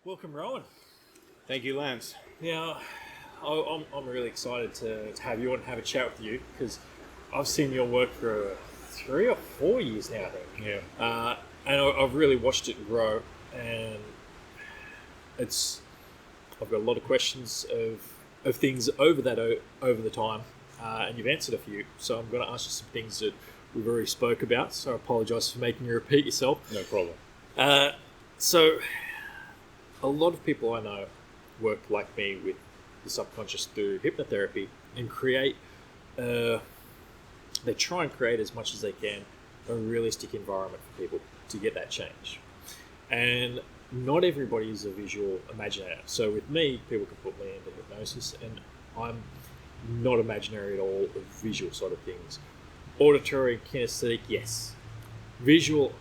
Welcome, Rowan. Thank you, Lance. Now, I'm really excited to have you on and have a chat with you because I've seen your work for 3 or 4 years now, I think. Yeah. And I've really watched it grow, and I've got a lot of questions of things over the time, and you've answered a few. So I'm going to ask you some things that we've already spoke about. So I apologise for making you repeat yourself. No problem. So a lot of people I know work like me with the subconscious through hypnotherapy and they try and create as much as they can a realistic environment for people to get that change. And not everybody is a visual imaginator. So with me, people can put me into hypnosis and I'm not imaginary at all of visual sort of things. Auditory, kinesthetic, yes. Visual,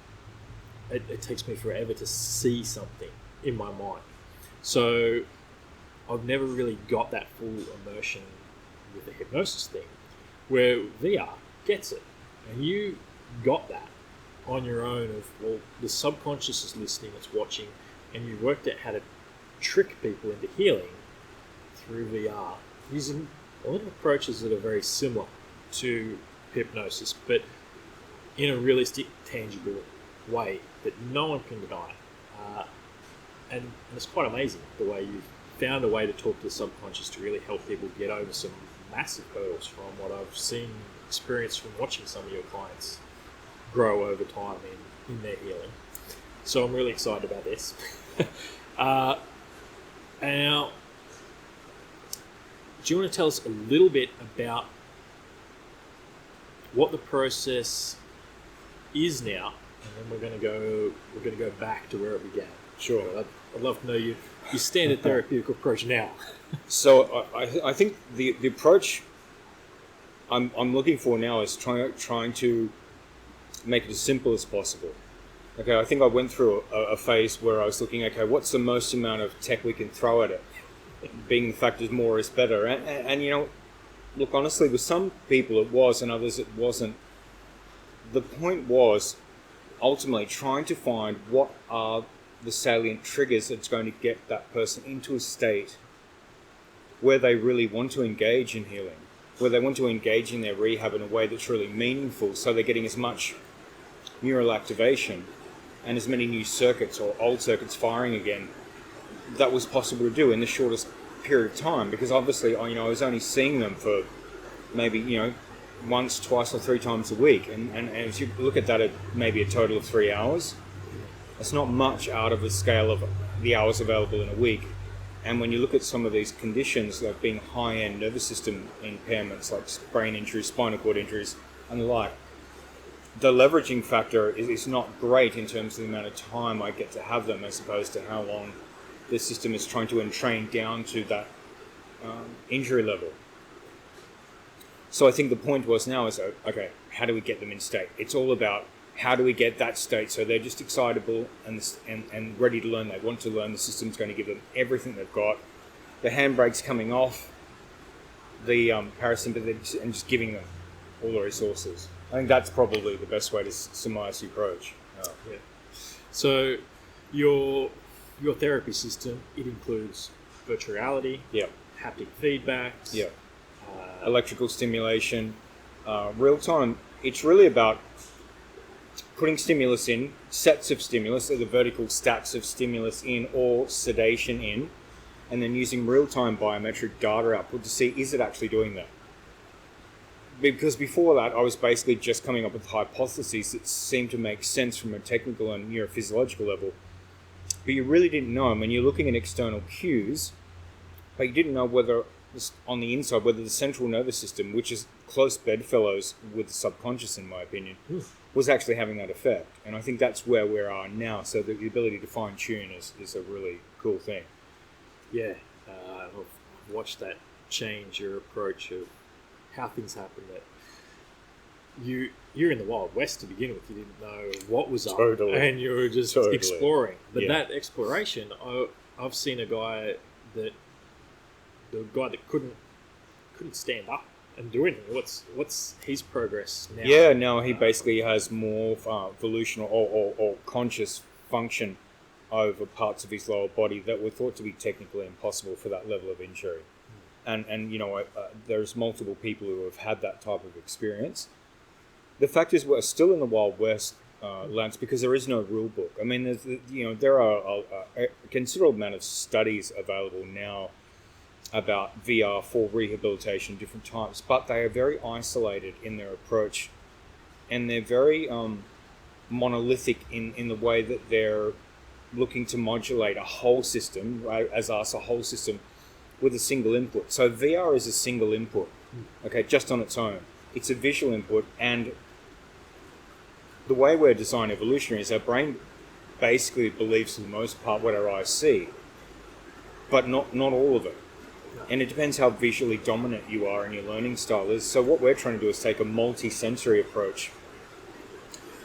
it takes me forever to see something in my mind. So I've never really got that full immersion with the hypnosis thing, where VR gets it. And you got that on your own of, well, the subconscious is listening, it's watching, and you worked out how to trick people into healing through VR using a lot of approaches that are very similar to hypnosis, but in a realistic, tangible way that no one can deny. And it's quite amazing the way you've found a way to talk to the subconscious to really help people get over some massive hurdles from what I've seen, experienced from watching some of your clients grow over time in their healing. So I'm really excited about this. Now, do you want to tell us a little bit about what the process is now, and then we're going to go back to where it began? Sure. I'd love to know your standard therapeutic approach now. So I think the approach I'm looking for now is trying to make it as simple as possible. Okay, I think I went through a phase where I was looking, okay, what's the most amount of tech we can throw at it? Being the fact is more is better. And you know, look, honestly, with some people it was and others it wasn't. The point was ultimately trying to find what are the salient triggers that's going to get that person into a state where they really want to engage in healing, where they want to engage in their rehab in a way that's really meaningful, so they're getting as much neural activation and as many new circuits or old circuits firing again that was possible to do in the shortest period of time. Because obviously, I was only seeing them for maybe once, twice, or 3 times a week, and as you look at that at maybe a total of 3 hours, it's not much out of the scale of the hours available in a week. And when you look at some of these conditions, like being high-end nervous system impairments, like brain injuries, spinal cord injuries, and the like, the leveraging factor is not great in terms of the amount of time I get to have them, as opposed to how long the system is trying to entrain down to that injury level. So I think the point was now is, okay, how do we get them in state? It's all about how do we get that state so they're just excitable and ready to learn. They want to learn. The system's going to give them everything they've got. The handbrake's coming off, the parasympathetic, and just giving them all the resources. I think that's probably the best way to summarize the approach. Yeah. So your therapy system, it includes virtual reality, haptic feedbacks, electrical stimulation, real time. It's really about putting stimulus in, sets of stimulus, so the vertical stacks of stimulus in or sedation in, and then using real-time biometric data output to see, is it actually doing that? Because before that, I was basically just coming up with hypotheses that seemed to make sense from a technical and neurophysiological level. But you really didn't know. I mean, you're looking at external cues, but you didn't know whether, on the inside, whether the central nervous system, which is close bedfellows with the subconscious, in my opinion, was actually having that effect. And I think that's where we are now. So the ability to fine-tune is a really cool thing. Yeah, I've watched that change your approach of how things happen. That you're in the Wild West to begin with. You didn't know what was up, and you were just exploring. But that exploration, I've seen a guy that couldn't stand up and do anything. What's his progress now? Yeah, no, he basically has more volitional or conscious function over parts of his lower body that were thought to be technically impossible for that level of injury. And there's multiple people who have had that type of experience. The fact is, we're still in the Wild West, Lance, because there is no rule book. I mean, there are a considerable amount of studies available now about VR for rehabilitation of different types, but they are very isolated in their approach, and they're very monolithic in the way that they're looking to modulate a whole system, right, as us, a whole system, with a single input. So VR is a single input, okay, just on its own. It's a visual input, and the way we're designed evolutionary is our brain basically believes for the most part what our eyes see, but not all of it. And it depends how visually dominant you are and your learning style is. So what we're trying to do is take a multi-sensory approach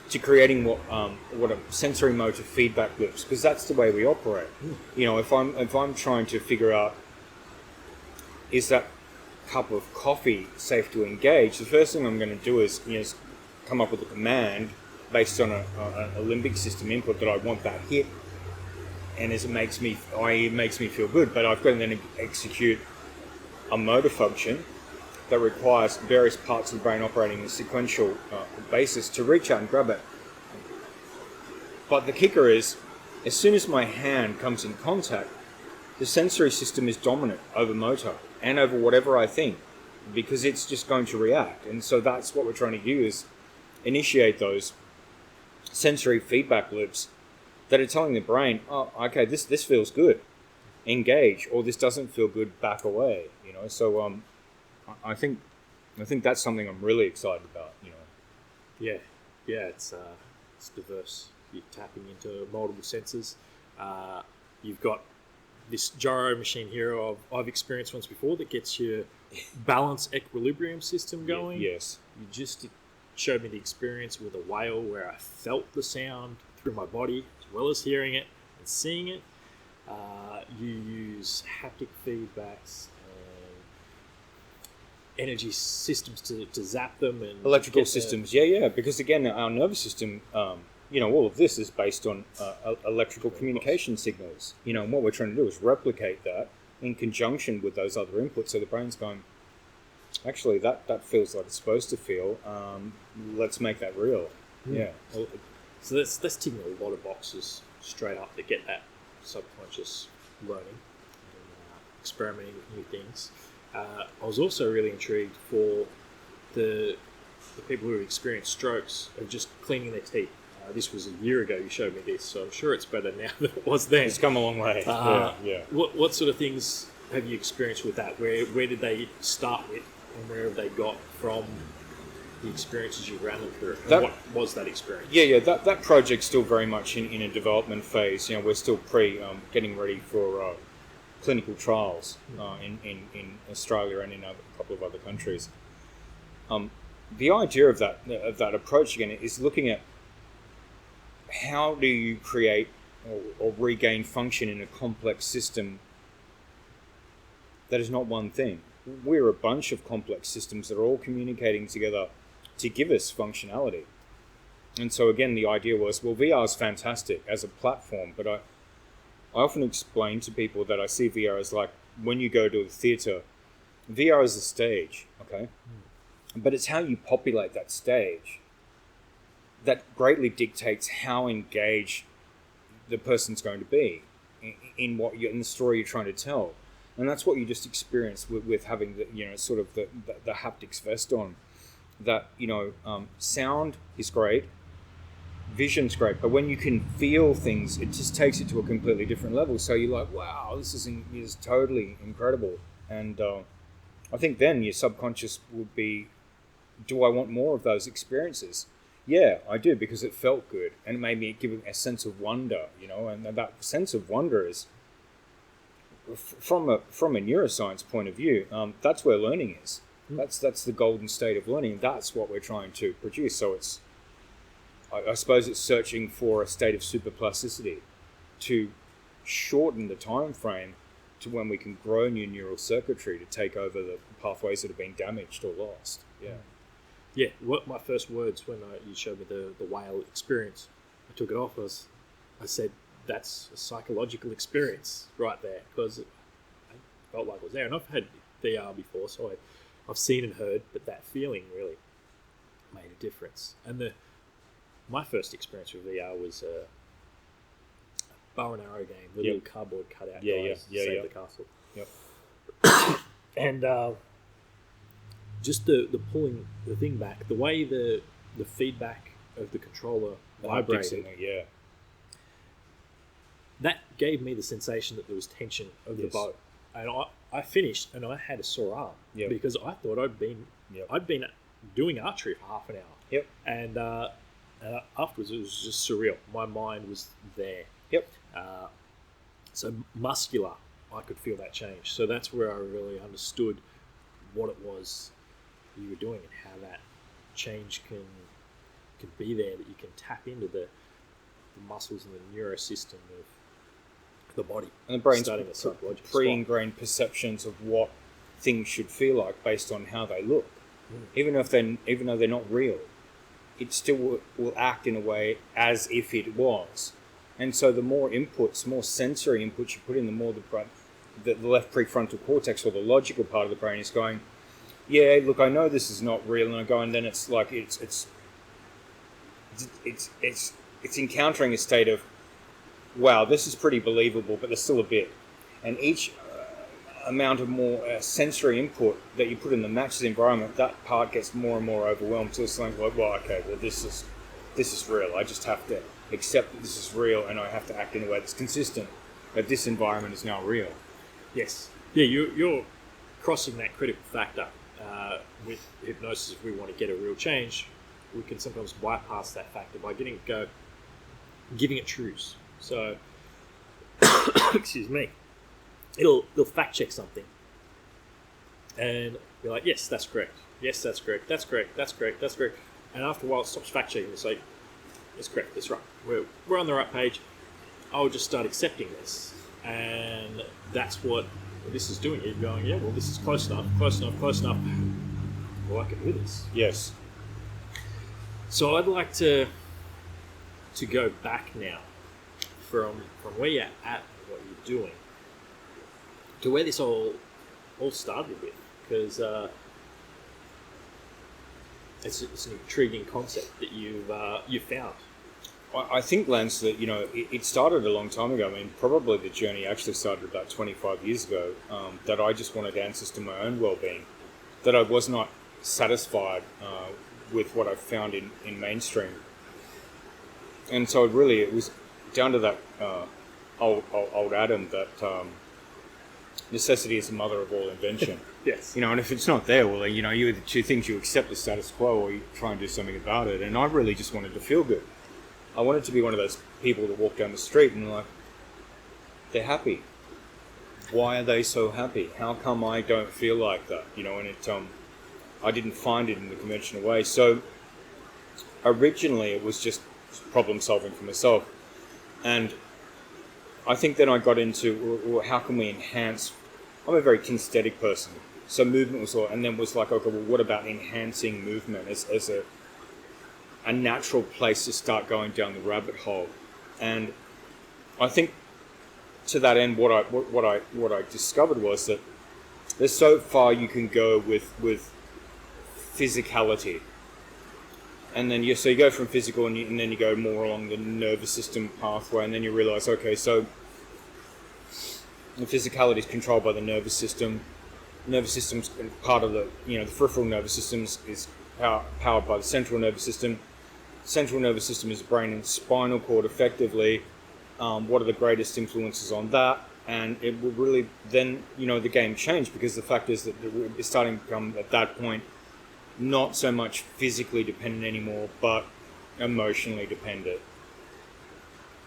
to creating what a sensory motor feedback loops, because that's the way we operate. If I'm trying to figure out, is that cup of coffee safe to engage, the first thing I'm going to do is come up with a command based on a limbic system input that I want that hit, and as it makes me feel good. But I've got to then execute a motor function that requires various parts of the brain operating in a sequential basis to reach out and grab it. But the kicker is, as soon as my hand comes in contact, the sensory system is dominant over motor and over whatever I think, because it's just going to react. And so that's what we're trying to do, is initiate those sensory feedback loops that are telling the brain, oh, okay, this feels good, engage, or this doesn't feel good, back away. So I think that's something I'm really excited about. Yeah, it's diverse. You're tapping into multiple senses. You've got this gyro machine here I've experienced once before that gets your balance equilibrium system going. Yes. You just showed me the experience with a whale where I felt the sound through my body as well as hearing it and seeing it. You use haptic feedbacks and energy systems to zap them, and electrical systems. Because again, our nervous system, all of this is based on electrical communication signals. And what we're trying to do is replicate that in conjunction with those other inputs. So the brain's going, actually, that feels like it's supposed to feel. Let's make that real. Yeah. So that's ticking a lot of boxes straight up to get that subconscious learning and experimenting with new things. I was also really intrigued for the people who have experienced strokes of just cleaning their teeth. This was a year ago you showed me this, so I'm sure it's better now than it was then. It's come a long way. What sort of things have you experienced with that? Where did they start with, and where have they got from the experiences you ran them through? What was that experience? That project's still very much in a development phase. We're still getting ready for clinical trials in Australia and in a couple of other countries. The idea of that approach again is looking at how do you create or regain function in a complex system that is not one thing. We're a bunch of complex systems that are all communicating together to give us functionality. And so again, the idea was, well, VR is fantastic as a platform, but I often explain to people that I see VR as like when you go to a theatre, VR is a stage, okay? But it's how you populate that stage that greatly dictates how engaged the person's going to be in the story you're trying to tell. And that's what you just experience with having the haptics vest on. That sound is great, vision's great, but when you can feel things, it just takes it to a completely different level. So you're like, wow, this is totally incredible. And I think then your subconscious would be, do I want more of those experiences? Yeah, I do, because it felt good and it made me give a sense of wonder, and that sense of wonder is, from a neuroscience point of view, that's where learning is. That's the golden state of learning. That's what we're trying to produce. So it's, I suppose it's searching for a state of superplasticity to shorten the time frame to when we can grow new neural circuitry to take over the pathways that have been damaged or lost. Yeah, what my first words when you showed me the whale experience, I took it off, I said, that's a psychological experience right there, because I felt like I was there. And I've had VR before, so I've seen and heard, but that feeling really made a difference. And my first experience with VR was a bow and arrow game, the little cardboard cutout guys save the castle. Yep. And just the pulling the thing back, the way the feedback of the controller vibrated, that gave me the sensation that there was tension of the bow. And I finished and I had a sore arm because I thought I'd been doing archery for half an hour. Yep. And afterwards it was just surreal. My mind was there. Yep. So muscular, I could feel that change. So that's where I really understood what it was you were doing and how that change can be there, that you can tap into the muscles and the neurosystem of the body. And the brain's starting a psychological pre-ingrained perceptions of what things should feel like based on how they look. Even though they're not real, it still will act in a way as if it was. And so the more inputs, more sensory inputs you put in, the more the left prefrontal cortex, or the logical part of the brain, is going, yeah, look, I know this is not real, and I go, and then it's like it's encountering a state of, wow, this is pretty believable, but there's still a bit. And each amount of more sensory input that you put in the matches environment, that part gets more and more overwhelmed. So it's like, well, okay, well, this is real. I just have to accept that this is real, and I have to act in a way that's consistent that this environment is now real. Yes. Yeah, you're crossing that critical factor. With hypnosis, if we want to get a real change, we can sometimes bypass that factor by giving it truths. So, excuse me, it'll fact check something, and you're like, yes, that's correct. Yes, that's correct. That's correct. That's correct. That's correct. And after a while, it stops fact checking. It's like, it's correct. It's right. We're on the right page. I'll just start accepting this, and that's what this is doing. You're going, yeah, well, this is close enough. Well, I can do this. Yes. So I'd like to go back now from where you're at and what you're doing to where this all started with, because it's an intriguing concept that you've found. I think, Lance, that it started a long time ago. I mean, probably the journey actually started about 25 years ago. That I just wanted answers to my own well-being. That I was not satisfied with what I found in mainstream, and so it was down to that old Adam that necessity is the mother of all invention. Yes. And if it's not there, well, you either two things: you accept the status quo, or you try and do something about it. And I really just wanted to feel good. I wanted to be one of those people that walk down the street and they're happy. Why are they so happy? How come I don't feel like that? And I didn't find it in the conventional way. So originally it was just problem solving for myself. And I think then I got into, well, how can we enhance? I'm a very kinesthetic person. So movement was all, and then was like, okay, well, what about enhancing movement as a natural place to start going down the rabbit hole? And I think to that end, what I discovered was that there's so far you can go with physicality, and then you go from physical, and then you go more along the nervous system pathway, and then you realize, okay, so the physicality is controlled by the nervous system. Nervous system's part of the peripheral nervous system is powered by the central nervous system. Central nervous system is the brain and spinal cord, effectively. What are the greatest influences on that? And it will really then, the game change, because the fact is that we're starting to become, at that point, not so much physically dependent anymore, but emotionally dependent.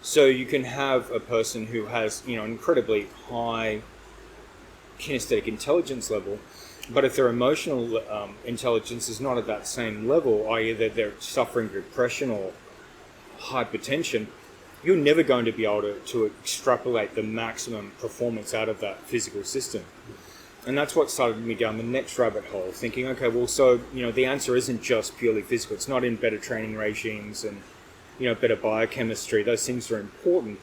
So you can have a person who has, an incredibly high kinesthetic intelligence level, but if their emotional intelligence is not at that same level, i.e. that they're suffering depression or hypertension, you're never going to be able to extrapolate the maximum performance out of that physical system. And that's what started me down the next rabbit hole, thinking, okay, well, so, the answer isn't just purely physical. It's not in better training regimes and, better biochemistry. Those things are important.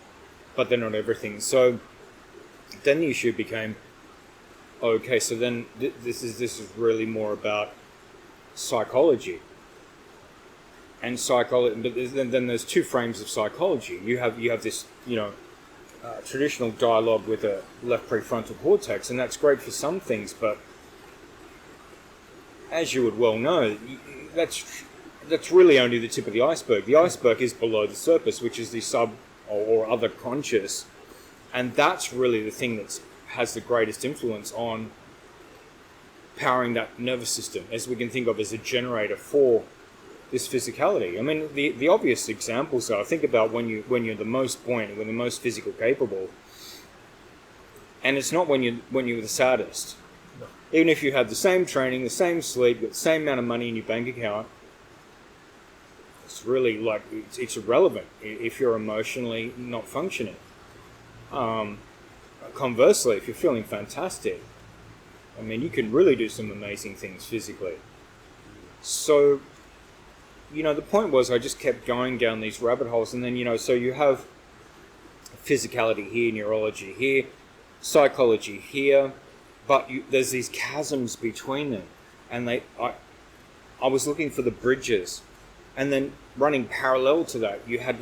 but they're not everything. So then the issue became, okay, so then this is really more about psychology. And psychology, but then there's two frames of psychology. You have this, traditional dialogue with a left prefrontal cortex, and that's great for some things, but as you would well know, that's really only the tip of the iceberg. The iceberg is below the surface, which is the sub or other conscious, and that's really the thing that has the greatest influence on powering that nervous system, as we can think of as a generator for this physicality. I mean, the obvious examples are, think about when you're the most buoyant, when the most physical capable, and it's not when you're the saddest. No. Even if you have the same training, the same sleep, the same amount of money in your bank account, it's really like it's irrelevant if you're emotionally not functioning. Conversely, if you're feeling fantastic, I mean, you can really do some amazing things physically. So, the point was I just kept going down these rabbit holes, and then, so you have physicality here, neurology here, psychology here, but there's these chasms between them, and I was looking for the bridges, and then running parallel to that, you had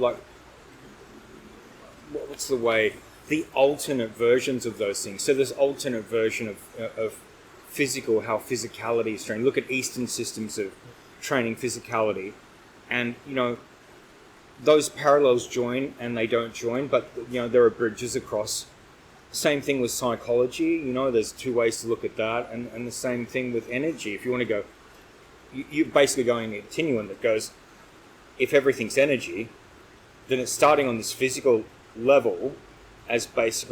what's the way, the alternate versions of those things. So this alternate version of physical, how physicality is trained. Look at Eastern systems of training physicality, and those parallels join and they don't join, but there are bridges across. Same thing with psychology. There's two ways to look at that, and the same thing with energy. If you want to go, you're basically going a continuum that goes, if everything's energy, then it's starting on this physical level as basic,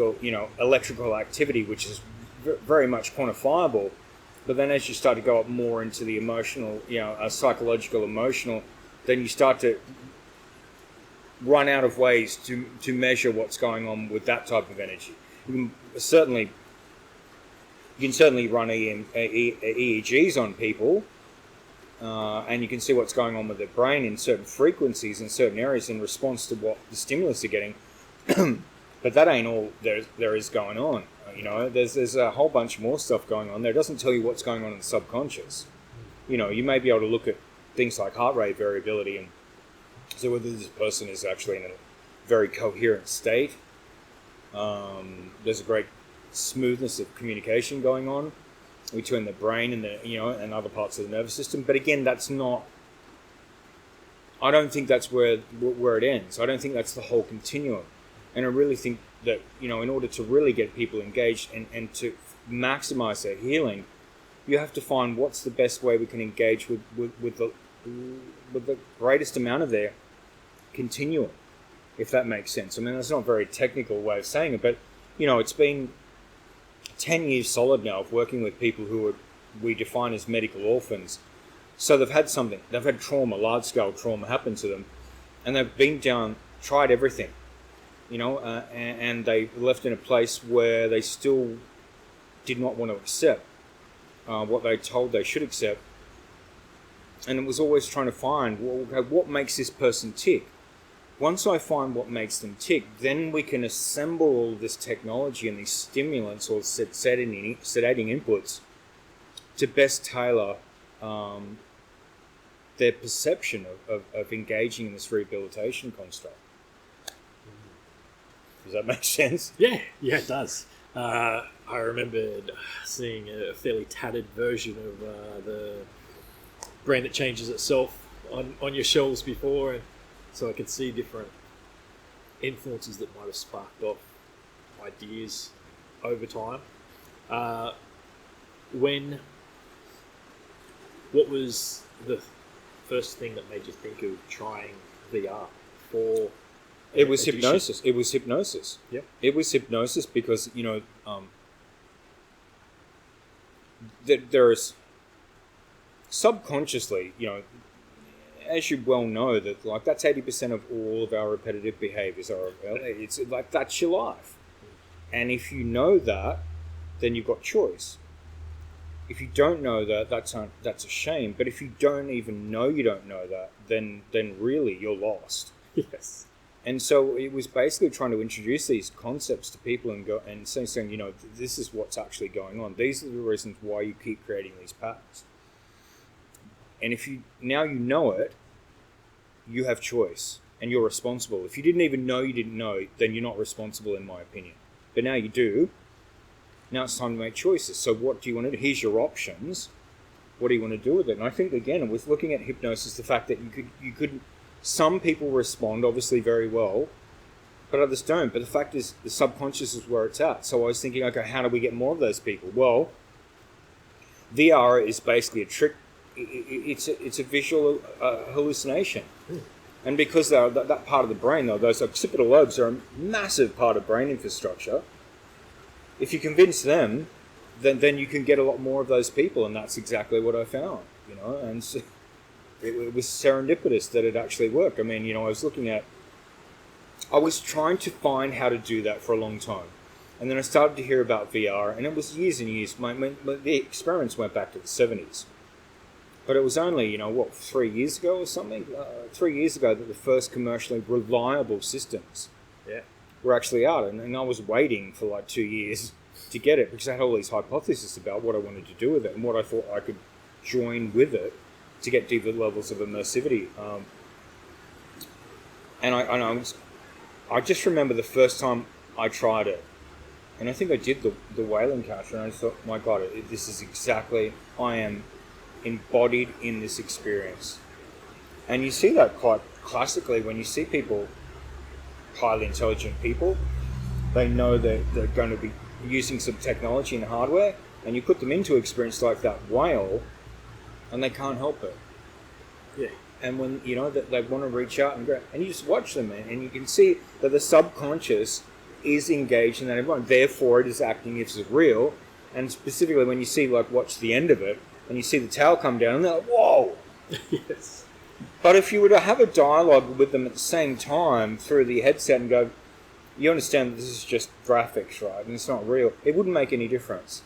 electrical activity, which is very much quantifiable. But then as you start to go up more into the emotional, psychological, emotional, then you start to run out of ways to measure what's going on with that type of energy. You can certainly run EEGs on people, and you can see what's going on with their brain in certain frequencies in certain areas in response to what the stimulus are getting. But that ain't all there is going on. There's a whole bunch more stuff going on there. It doesn't tell you what's going on in the subconscious. You may be able to look at things like heart rate variability and so whether this person is actually in a very coherent state. There's a great smoothness of communication going on between the brain and and other parts of the nervous system. But again, that's not. I don't think that's where it ends. I don't think that's the whole continuum. And I really think that in order to really get people engaged and to maximize their healing, you have to find what's the best way we can engage with the greatest amount of their continuum, if that makes sense. I mean, that's not a very technical way of saying it, but it's been 10 years solid now of working with people who we define as medical orphans. So they've had trauma, large-scale trauma happen to them, and they've been down, tried everything, and they left in a place where they still did not want to accept what they told they should accept. And it was always trying to find, what makes this person tick? Once I find what makes them tick, then we can assemble all this technology and these stimulants or sedating inputs to best tailor their perception of engaging in this rehabilitation construct. Does that make sense? Yeah, it does. I remembered seeing a fairly tattered version of the Brain That Changes Itself on your shelves before, and so I could see different influences that might have sparked off ideas over time. What was the first thing that made you think of trying VR for? It was hypnosis. It was hypnosis. Yep. It was hypnosis because there is subconsciously, as you well know, that that's 80% of all of our repetitive behaviors are. It's like that's your life, and if you know that, then you've got choice. If you don't know that, that's a shame. But if you don't even know you don't know that, then really you're lost. Yes. And so it was basically trying to introduce these concepts to people and saying, this is what's actually going on. These are the reasons why you keep creating these patterns. And if you know it, you have choice and you're responsible. If you didn't even know you didn't know, then you're not responsible, in my opinion. But now you do. Now it's time to make choices. So what do you want to do? Here's your options. What do you want to do with it? And I think, again, with looking at hypnosis, the fact that you could some people respond obviously very well, but others don't. But the fact is, the subconscious is where it's at. So I was thinking, okay, how do we get more of those people? Well, VR is basically a trick. It's a visual hallucination. And because that part of the brain, though, those occipital lobes are a massive part of brain infrastructure. If you convince them, then you can get a lot more of those people, and that's exactly what I found. And so it was serendipitous that it actually worked. I mean, I was trying to find how to do that for a long time. And then I started to hear about VR, and it was years and years. The experiments went back to the 70s. But it was only, 3 years ago or something? 3 years ago that the first commercially reliable systems were actually out. And I was waiting for like 2 years to get it because I had all these hypotheses about what I wanted to do with it and what I thought I could join with it to get deeper levels of immersivity. I just remember the first time I tried it. And I think I did the whaling catch, and I thought, my God, this is exactly, I am embodied in this experience. And you see that quite classically when you see people, highly intelligent people, they know that they're going to be using some technology and hardware, and you put them into an experience like that whale, and they can't help it. Yeah. And when, that they want to reach out and grab, and you just watch them, and you can see that the subconscious is engaged in that environment. Therefore, it is acting as if it's real. And specifically when you see, watch the end of it, and you see the tail come down, and they're like, whoa! Yes. But if you were to have a dialogue with them at the same time through the headset and go, you understand that this is just graphics, right? And it's not real. It wouldn't make any difference.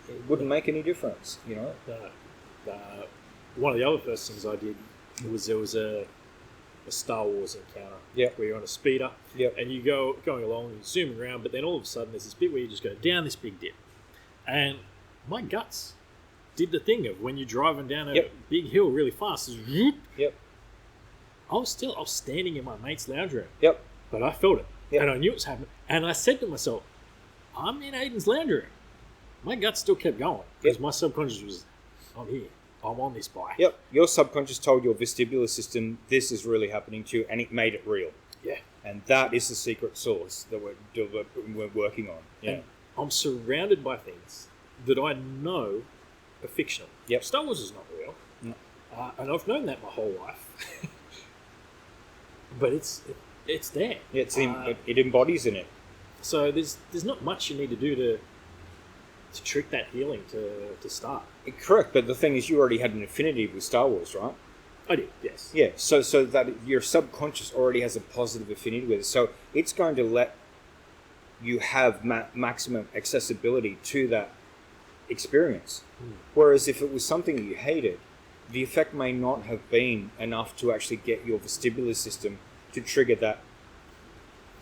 It wouldn't make any difference, No. One of the other first things I did was there was a Star Wars encounter where you're on a speeder and you going along and zooming around, but then all of a sudden there's this bit where you just go down this big dip. And my guts did the thing of when you're driving down a big hill really fast. I was standing in my mate's lounge room. But I felt it. And I knew it was happening. And I said to myself, I'm in Aiden's lounge room. My gut still kept going because my subconscious was, I'm here. I'm on this bike. Your subconscious told your vestibular system this is really happening to you, and it made it real. And that is the secret sauce that we're working on. And I'm surrounded by things that I know are fictional. Star Wars is not real. And I've known that my whole life. But it's there. It embodies in it. So there's not much you need to do to trick that healing to start. Correct, but the thing is, you already had an affinity with Star Wars, right? I did, yes. Yeah, so that your subconscious already has a positive affinity with it. So it's going to let you have maximum accessibility to that experience. Whereas if it was something that you hated, the effect may not have been enough to actually get your vestibular system to trigger that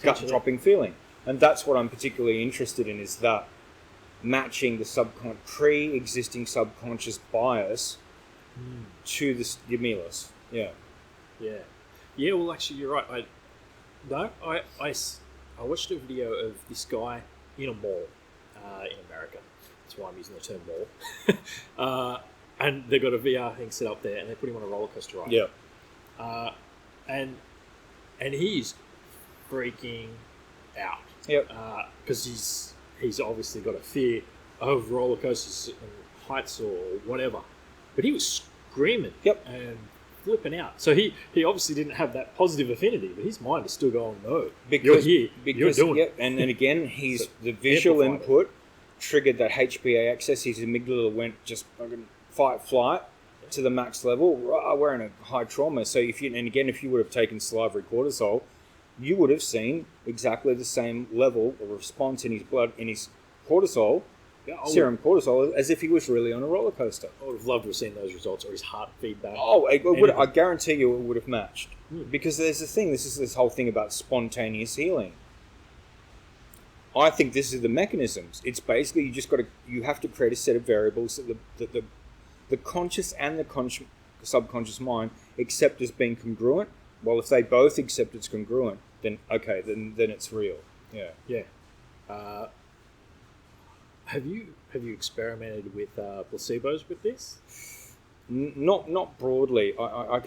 gut-dropping feeling. And that's what I'm particularly interested in, is that matching the pre-existing subconscious bias to the stimulus. Yeah, well, actually, you're right. I watched a video of this guy in a mall in America. That's why I'm using the term mall. And they've got a VR thing set up there, and they put him on a roller coaster ride. And he's freaking out. Because he's obviously got a fear of roller coasters and heights or whatever. But he was screaming and flipping out. So he obviously didn't have that positive affinity, but his mind is still going, no, you're here, you're doing it. And then again, the visual input triggered that HPA access. His amygdala went just fucking fight, flight to the max level. We're in a high trauma. So if you would have taken salivary cortisol, you would have seen exactly the same level of response in his blood, in his cortisol, serum cortisol as if he was really on a roller coaster. I would have loved to have seen those results or his heart feedback. I guarantee you it would have matched. Mm. Because there's this whole thing about spontaneous healing. I think this is the mechanisms. It's basically you have to create a set of variables that the conscious and the subconscious mind accept as being congruent. Well, if they both accept it's congruent, then okay, then it's real. Yeah. Yeah. Have you experimented with placebos with this? Not broadly. I'll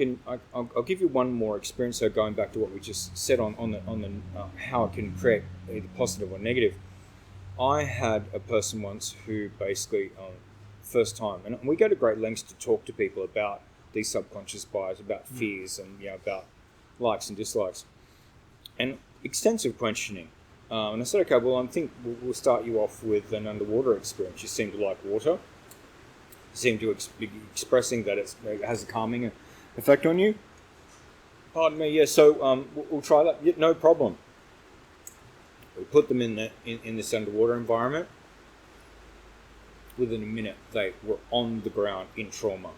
give you one more experience. So going back to what we just said on the how it can create either positive or negative. I had a person once who basically first time, and we go to great lengths to talk to people about these subconscious bias, about fears, and about likes and dislikes, and extensive questioning. And I said, okay, well, I think we'll start you off with an underwater experience. You seem to like water. You seem to be expressing that it has a calming effect on you. Pardon me, yeah, so we'll try that. Yeah, no problem. We put them in this underwater environment. Within a minute, they were on the ground in trauma.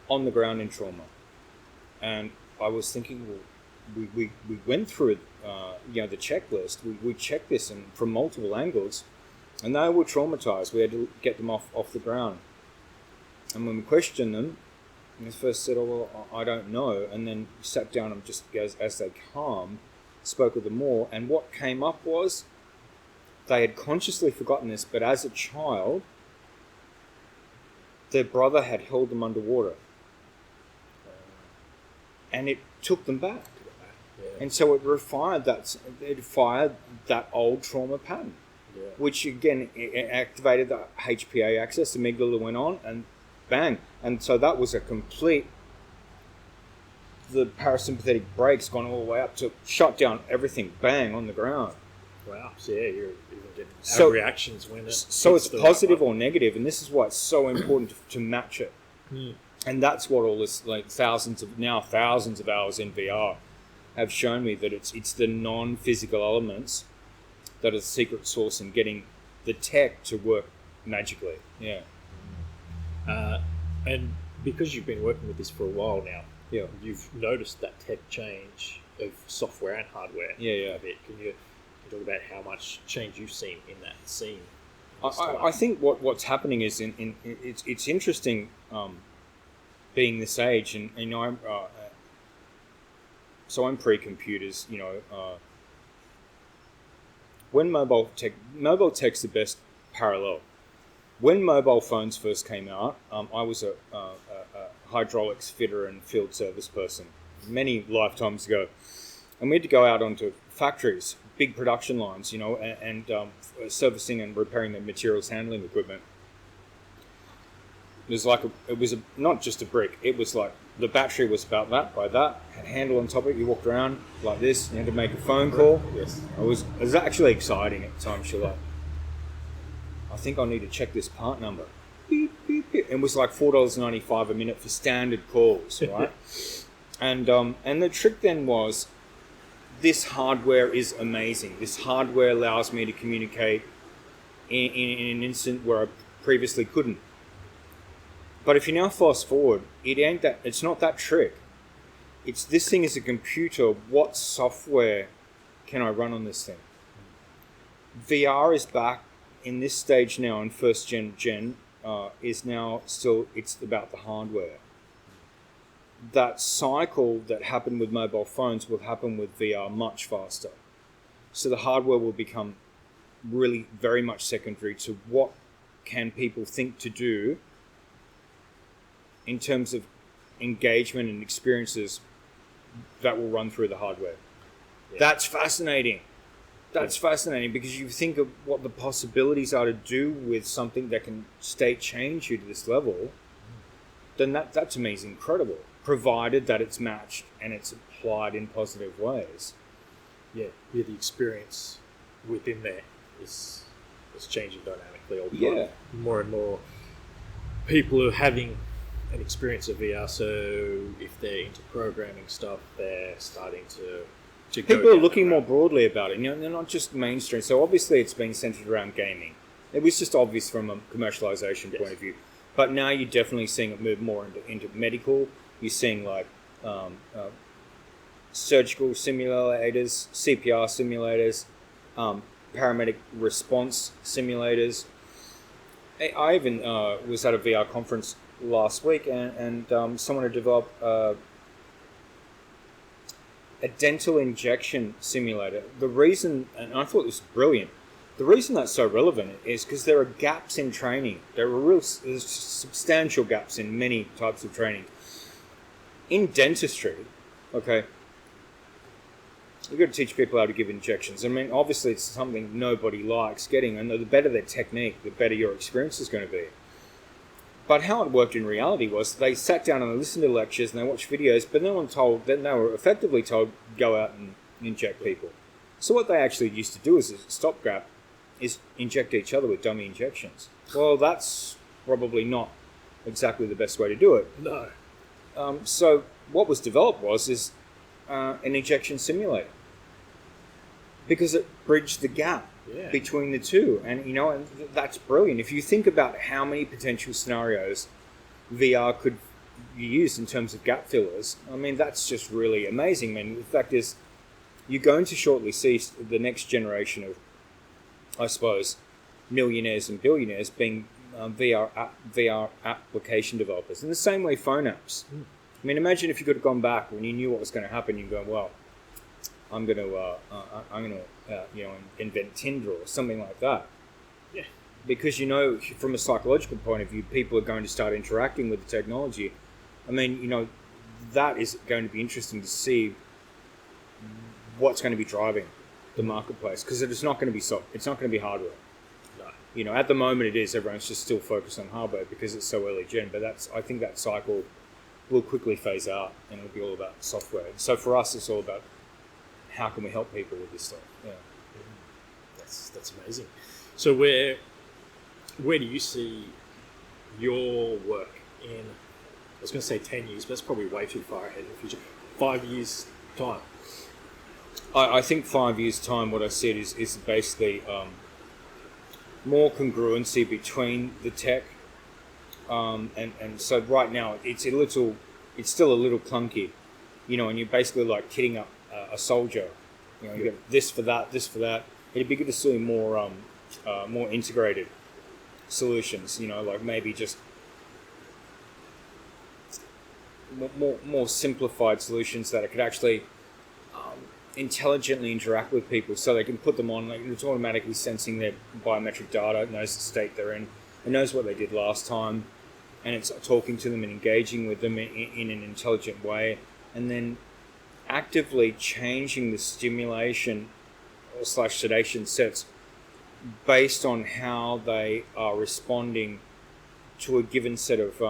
On the ground in trauma. And I was thinking, well, we went through the checklist. We checked this from multiple angles, and they were traumatized. We had to get them off the ground. And when we questioned them, they first said, "Oh, well, I don't know," and then sat down and just as they calmed, spoke with them more. And what came up was they had consciously forgotten this, but as a child, their brother had held them underwater, and it took them back. Yeah. And so it fired that old trauma pattern, which again it activated the HPA axis, the amygdala went on, and bang. And so that was a complete, the parasympathetic brakes gone all the way up to shut down everything, bang, on the ground. Wow. So yeah, you're getting reactions when it. So it's positive or negative, and this is why it's so important to match it. Mm. And that's what all this, like thousands of hours in VR have shown me, that it's the non-physical elements that are the secret sauce in getting the tech to work magically. Yeah. And because you've been working with this for a while now, Yeah. you've noticed that tech change of software and hardware. Yeah. A bit. Can you talk about how much change you've seen in that scene? I think what's happening is it's interesting, being this age, and I'm so I'm pre-computers. When mobile tech's the best parallel. When mobile phones first came out, I was a hydraulics fitter and field service person many lifetimes ago, and we had to go out onto factories, big production lines, and servicing and repairing the materials handling equipment. It was not just a brick. It was like the battery was about that by that, had a handle on top of it. You walked around like this. You had to make a phone call. Yes. It was actually exciting at times. You're like, I think I need to check this part number. Beep, beep, beep. It was like $4.95 a minute for standard calls, right? And the trick then was, this hardware is amazing. This hardware allows me to communicate in an instant where I previously couldn't. But if you now fast forward, it's not that trick. It's this thing is a computer. What software can I run on this thing? VR is back in this stage now, and first gen is now still, it's about the hardware. That cycle that happened with mobile phones will happen with VR much faster. So the hardware will become really very much secondary to what can people think to do in terms of engagement and experiences that will run through the hardware. Yeah. That's fascinating. That's fascinating, because you think of what the possibilities are to do with something that can state change you to this level, then that to me is incredible, provided that it's matched and it's applied in positive ways. Yeah, the experience within there is changing dynamically all the time. Yeah. More and more people are having an experience of VR, so if they're into programming stuff, they're starting to people are looking more broadly about it. They're not just mainstream. So obviously it's been centered around gaming. It was just obvious from a commercialization Yes. point of view. But now you're definitely seeing it move more into medical. You're seeing like surgical simulators, CPR simulators, paramedic response simulators. I even was at a VR conference last week, and someone had developed a dental injection simulator. The reason, and I thought it was brilliant, the reason that's so relevant is because there are gaps in training. There's substantial gaps in many types of training. In dentistry, okay, you've got to teach people how to give injections. I mean, obviously it's something nobody likes getting, and the better their technique, the better your experience is going to be. But how it worked in reality was they sat down and they listened to lectures and they watched videos, but then they were effectively told, go out and inject people. So what they actually used to do as a stopgap is inject each other with dummy injections. Well, that's probably not exactly the best way to do it. No. So what was developed is an injection simulator, because it bridged the gap between the two, and and that's brilliant. If you think about how many potential scenarios VR could be used in terms of gap fillers, I mean, that's just really amazing. I mean, the fact is, you're going to shortly see the next generation of, I suppose, millionaires and billionaires being VR application developers. In the same way, phone apps. I mean, imagine if you could have gone back when you knew what was going to happen. You go, well, I'm going to invent Tinder or something like that. Yeah. Because from a psychological point of view, people are going to start interacting with the technology. I mean, that is going to be interesting to see what's going to be driving the marketplace, because it's not going to be it's not going to be hardware. No. At the moment it is. Everyone's just still focused on hardware because it's so early gen. But I think that cycle will quickly phase out, and it'll be all about software. So for us, it's all about how can we help people with this stuff. Yeah. That's amazing. So where do you see your work in, I was going to say 10 years, but that's probably way too far ahead in the future. 5 years time. I think 5 years time, what I said is basically more congruency between the tech, and so right now it's still a little clunky, and you're basically like kitting up a soldier. You get this for that. It'd be good to see more integrated solutions. Like maybe just more simplified solutions that it could actually intelligently interact with people, so they can put them on. Like, it's automatically sensing their biometric data, it knows the state they're in, it knows what they did last time, and it's talking to them and engaging with them in an intelligent way, and then actively changing the stimulation or sedation sets based on how they are responding to a given set of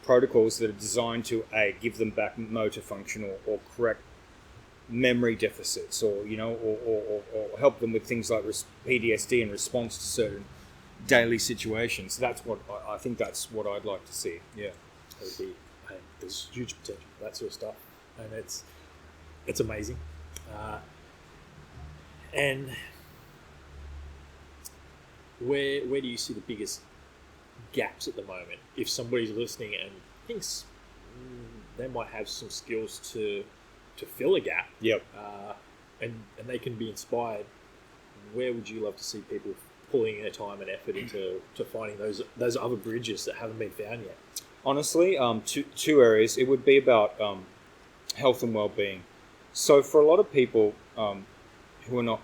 protocols that are designed to give them back motor function or correct memory deficits, or help them with things like PTSD in response to certain daily situations. I think that's what I'd like to see. Yeah, There's huge potential for that sort of stuff, and it's amazing. And where do you see the biggest gaps at the moment? If somebody's listening and thinks they might have some skills to fill a gap, and they can be inspired, where would you love to see people pulling their time and effort into finding those other bridges that haven't been found yet? Honestly, two areas. It would be about health and well-being. So for a lot of people who are not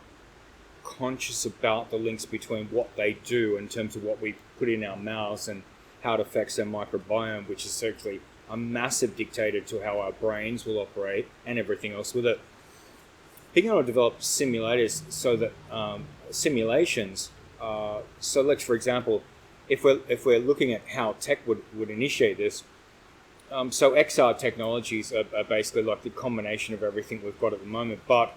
conscious about the links between what they do in terms of what we put in our mouths and how it affects their microbiome, which is actually a massive dictator to how our brains will operate and everything else with it. Being able to develop simulators so that simulations. So let's, for example, if we're looking at how tech would initiate this. So XR technologies are basically like the combination of everything we've got at the moment, but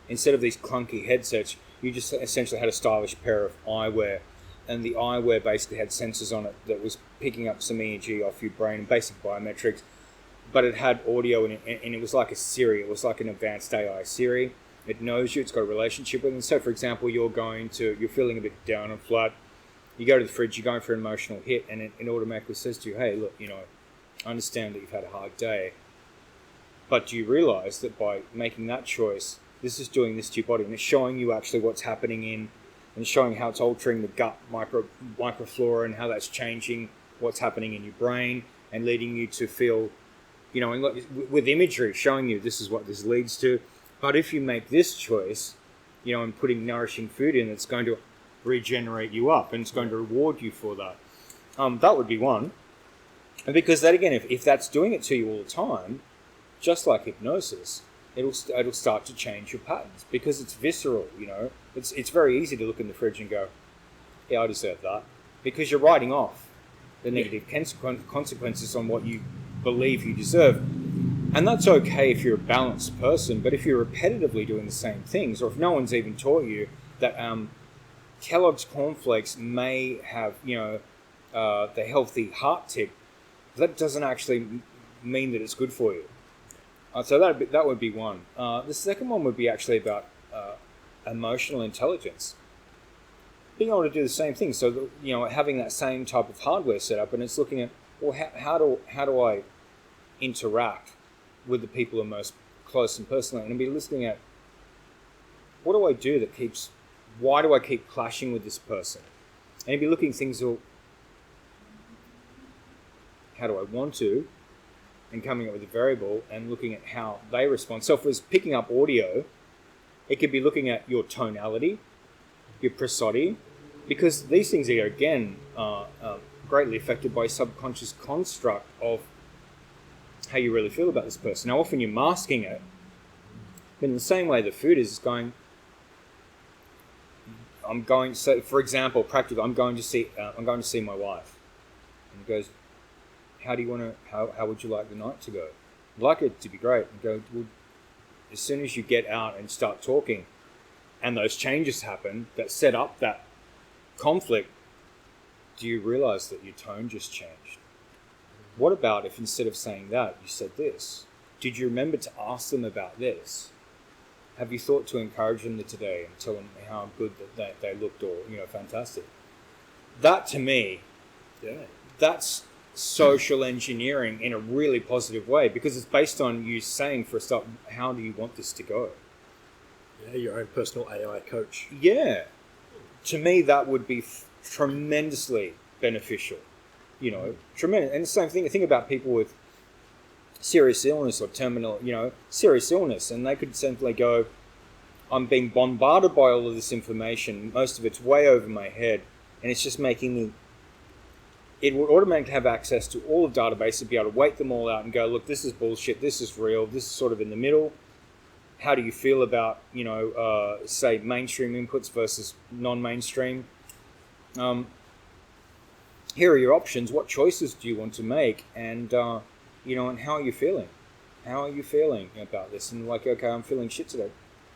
instead of these clunky headsets, you just essentially had a stylish pair of eyewear, and the eyewear basically had sensors on it that was picking up some EEG off your brain and basic biometrics, but it had audio in it, and it was like a Siri. It was like an advanced AI Siri. It knows you. It's got a relationship with it. So, for example, you're feeling a bit down and flat. You go to the fridge. You're going for an emotional hit, and it automatically says to you, "Hey, look, I understand that you've had a hard day, but do you realize that by making that choice, this is doing this to your body, and it's showing you actually what's happening and showing how it's altering the gut microflora and how that's changing what's happening in your brain and leading you to feel, and look, with imagery showing you this is what this leads to. But if you make this choice, and putting nourishing food in, it's going to regenerate you up and it's going to reward you for that. That would be one. And because that, again, if that's doing it to you all the time, just like hypnosis, it'll start to change your patterns because it's visceral. It's very easy to look in the fridge and go, yeah, I deserve that, because you're writing off the negative consequences on what you believe you deserve. And that's okay if you're a balanced person, but if you're repetitively doing the same things, or if no one's even taught you that Kellogg's cornflakes may have the healthy heart tip, that doesn't actually mean that it's good for you. So that would be one. The second one would be actually about emotional intelligence. Being able to do the same thing. So, having that same type of hardware set up, and it's looking at, well, how do I interact with the people who are most close and personal, and be listening at, what do I do why do I keep clashing with this person? And be looking at things, how do I want to, and coming up with a variable and looking at how they respond. So if it was picking up audio, it could be looking at your tonality, your prosody, because these things are, again, greatly affected by subconscious construct of how you really feel about this person. Now, often you're masking it, but in the same way the food is going, so for example, practically, I'm going to see my wife, and he goes, how would you like the night to go? I'd like it to be great. And go, well, as soon as you get out and start talking, and those changes happen that set up that conflict, do you realize that your tone just changed? What about if instead of saying that, you said this? Did you remember to ask them about this? Have you thought to encourage them today and tell them how good that they looked, or, fantastic? That, to me, that's social engineering in a really positive way, because it's based on you saying, for a start, how do you want this to go? Yeah, your own personal AI coach. Yeah. To me, that would be tremendously beneficial. Tremendous. And the same thing, think about people with serious illness or terminal, serious illness, and they could simply go, I'm being bombarded by all of this information, most of it's way over my head, and it's just making me, it would automatically have access to all of databases to be able to weight them all out and go, look, this is bullshit, this is real, this is sort of in the middle. How do you feel about, say, mainstream inputs versus non-mainstream? Here are your options. What choices do you want to make? And, and how are you feeling? How are you feeling about this? And like, okay, I'm feeling shit today.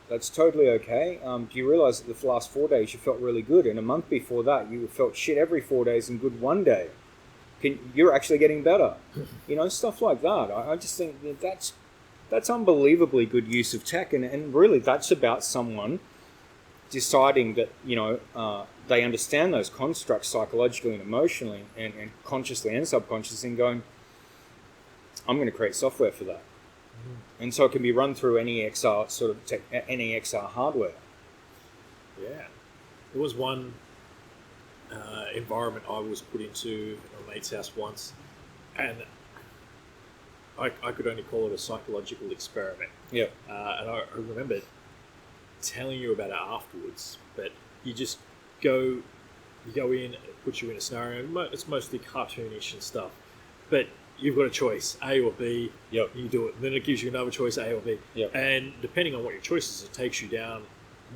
That's totally okay. Do you realize that the last 4 days you felt really good, and a month before that you felt shit every 4 days and good one day? You're actually getting better. Stuff like that. I just think that's unbelievably good use of tech, and really that's about someone deciding that they understand those constructs psychologically and emotionally, and consciously and subconsciously, and going, I'm going to create software for that. And so it can be run through any XR any XR hardware. Yeah. There was one environment I was put into at a mate's house once, and I could only call it a psychological experiment. Yeah. And I remember telling you about it afterwards, but you just go in, it puts you in a scenario. It's mostly cartoonish and stuff, but you've got a choice, A or B. Yep. You do it. Then it gives you another choice, A or B. Yep. And depending on what your choice is, it takes you down.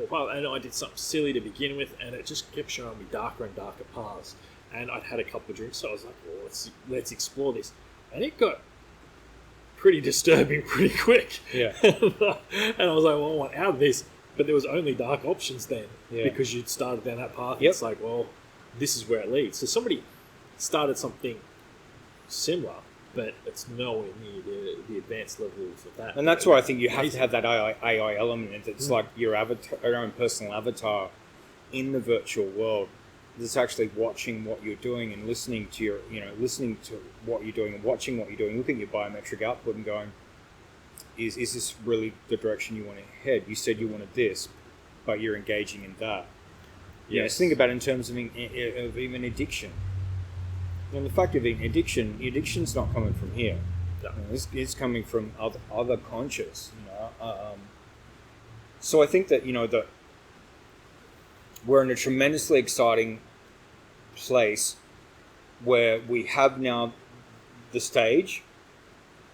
Well, and I did something silly to begin with, and it just kept showing me darker and darker paths. And I'd had a couple of drinks, so I was like, well, let's explore this. And it got pretty disturbing pretty quick. Yeah. And I was like, well, I want out of this. But there was only dark options then, because you'd started down that path. Yep. It's like, well, this is where it leads. So somebody started something similar, but it's nowhere near the advanced levels of that. And that's why I think you have to have that AI element. It's like your avatar, your own personal avatar in the virtual world that's actually watching what you're doing and listening to listening to what you're doing and watching what you're doing, looking at your biometric output and going, is this really the direction you want to head? You said you wanted this, but you're engaging in that. Yes. Think about it in terms of even addiction. And the fact of addiction's not coming from here. No. It's coming from other conscious. So I think that that we're in a tremendously exciting place where we have now the stage.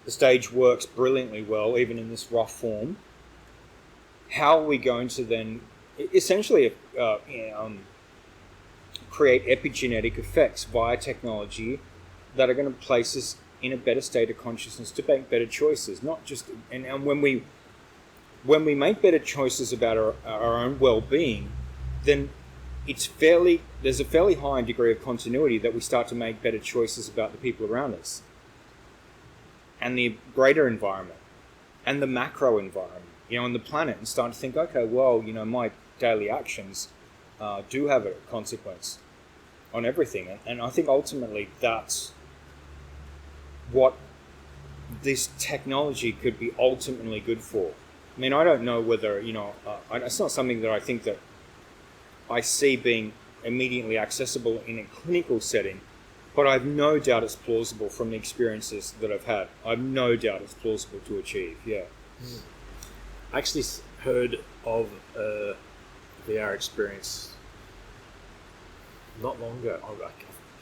The stage works brilliantly well, even in this rough form. How are we going to then essentially create epigenetic effects via technology that are going to place us in a better state of consciousness to make better choices? Not just and when we make better choices about our own well-being, then there's a fairly high degree of continuity that we start to make better choices about the people around us and the greater environment and the macro environment, and the planet, and start to think, okay, well, my daily actions do have a consequence on everything. And I think ultimately that's what this technology could be ultimately good for. I mean, I don't know whether, it's not something that I think that I see being immediately accessible in a clinical setting, but I've no doubt it's plausible from the experiences that I've had. I've no doubt it's plausible to achieve, yeah. I actually heard of a VR experience not long ago. I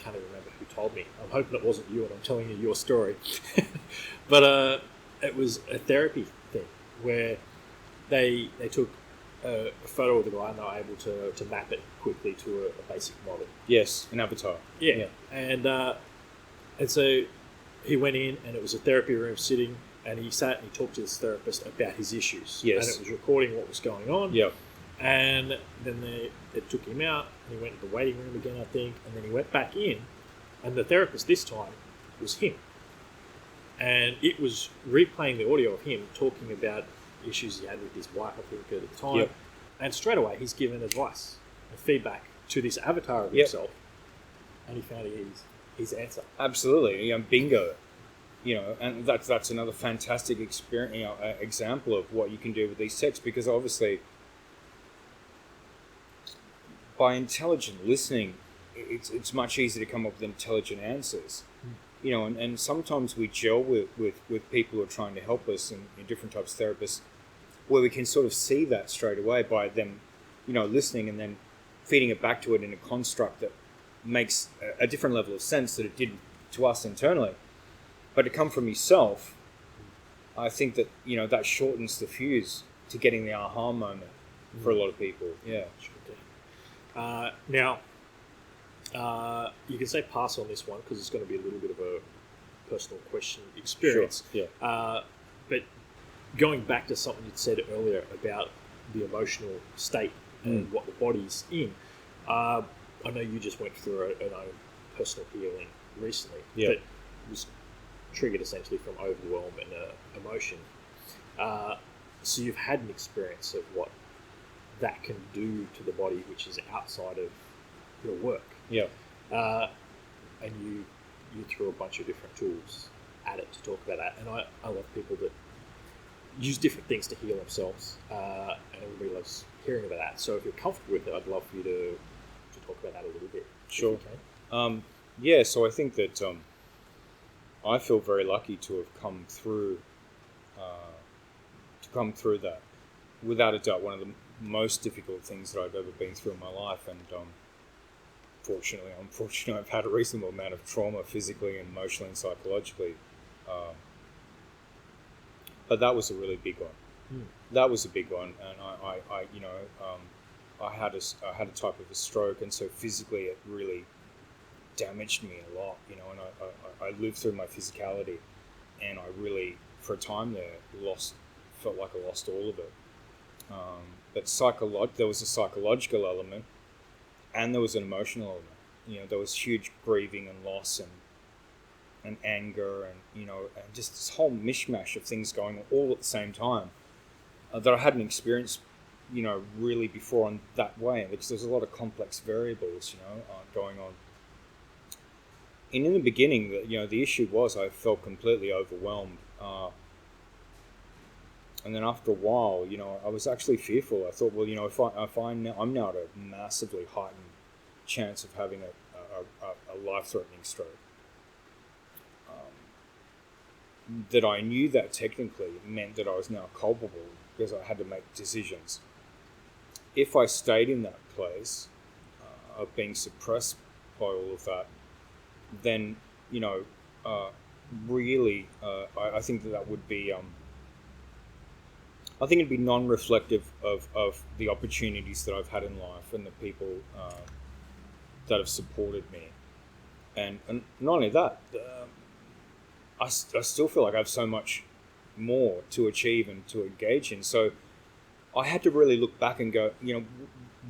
can't even remember who told me. I'm hoping it wasn't you and I'm telling you your story. But it was a therapy thing where they took a photo of the guy and they were able to map it quickly to a basic model. Yes, an avatar. Yeah. And so he went in and it was a therapy room sitting, and he sat and he talked to this therapist about his issues. Yes. And it was recording what was going on. Yep. And then they took him out and he went to the waiting room again, I think, and then he went back in, and the therapist this time was him. And it was replaying the audio of him talking about issues he had with his wife, I think, at the time. Yep. And straight away he's given advice and feedback to this avatar of himself, and he found his answer. Absolutely, bingo. And that's another fantastic experience, example of what you can do with these texts, because obviously by intelligent listening, it's much easier to come up with intelligent answers. And sometimes we gel with people who are trying to help us in different types of therapists, where we can sort of see that straight away by them, listening and then feeding it back to it in a construct that makes a different level of sense that it did to us internally. But to come from yourself, I think that, that shortens the fuse to getting the aha moment for a lot of people. Yeah. Now, you can say pass on this one because it's going to be a little bit of a personal question experience. Sure. Yeah. But going back to something you'd said earlier about the emotional state and what the body's in, I know you just went through an own personal healing recently that was triggered essentially from overwhelm and emotion. So you've had an experience of what that can do to the body, which is outside of your work. Yeah. And you threw a bunch of different tools at it to talk about that. And I love people that use different things to heal themselves, and everybody loves hearing about that. So if you're comfortable with it, I'd love for you to talk about that a little bit. Sure. Yeah, so I think that I feel very lucky to have come through that. Without a doubt, one of the most difficult things that I've ever been through in my life, and unfortunately, I've had a reasonable amount of trauma physically and emotionally and psychologically. But that was a really big one. That was a big one, and I had a type of a stroke, and so physically it really damaged me a lot, and I lived through my physicality, and I really, for a time there, felt like I lost all of it. But there was a psychological element, and there was an emotional element. There was huge grieving and loss, and anger and, and just this whole mishmash of things going on all at the same time that I hadn't experienced, really before in that way, because there's a lot of complex variables, going on. And in the beginning, the issue was I felt completely overwhelmed. And then after a while, I was actually fearful. I thought, well, if I'm now at a massively heightened chance of having a life-threatening stroke, that I knew that technically meant that I was now culpable because I had to make decisions. If I stayed in that place of being suppressed by all of that, then, really, I think that would be... I think it'd be non-reflective of the opportunities that I've had in life and the people that have supported me. And not only that, I still feel like I have so much more to achieve and to engage in. So I had to really look back and go,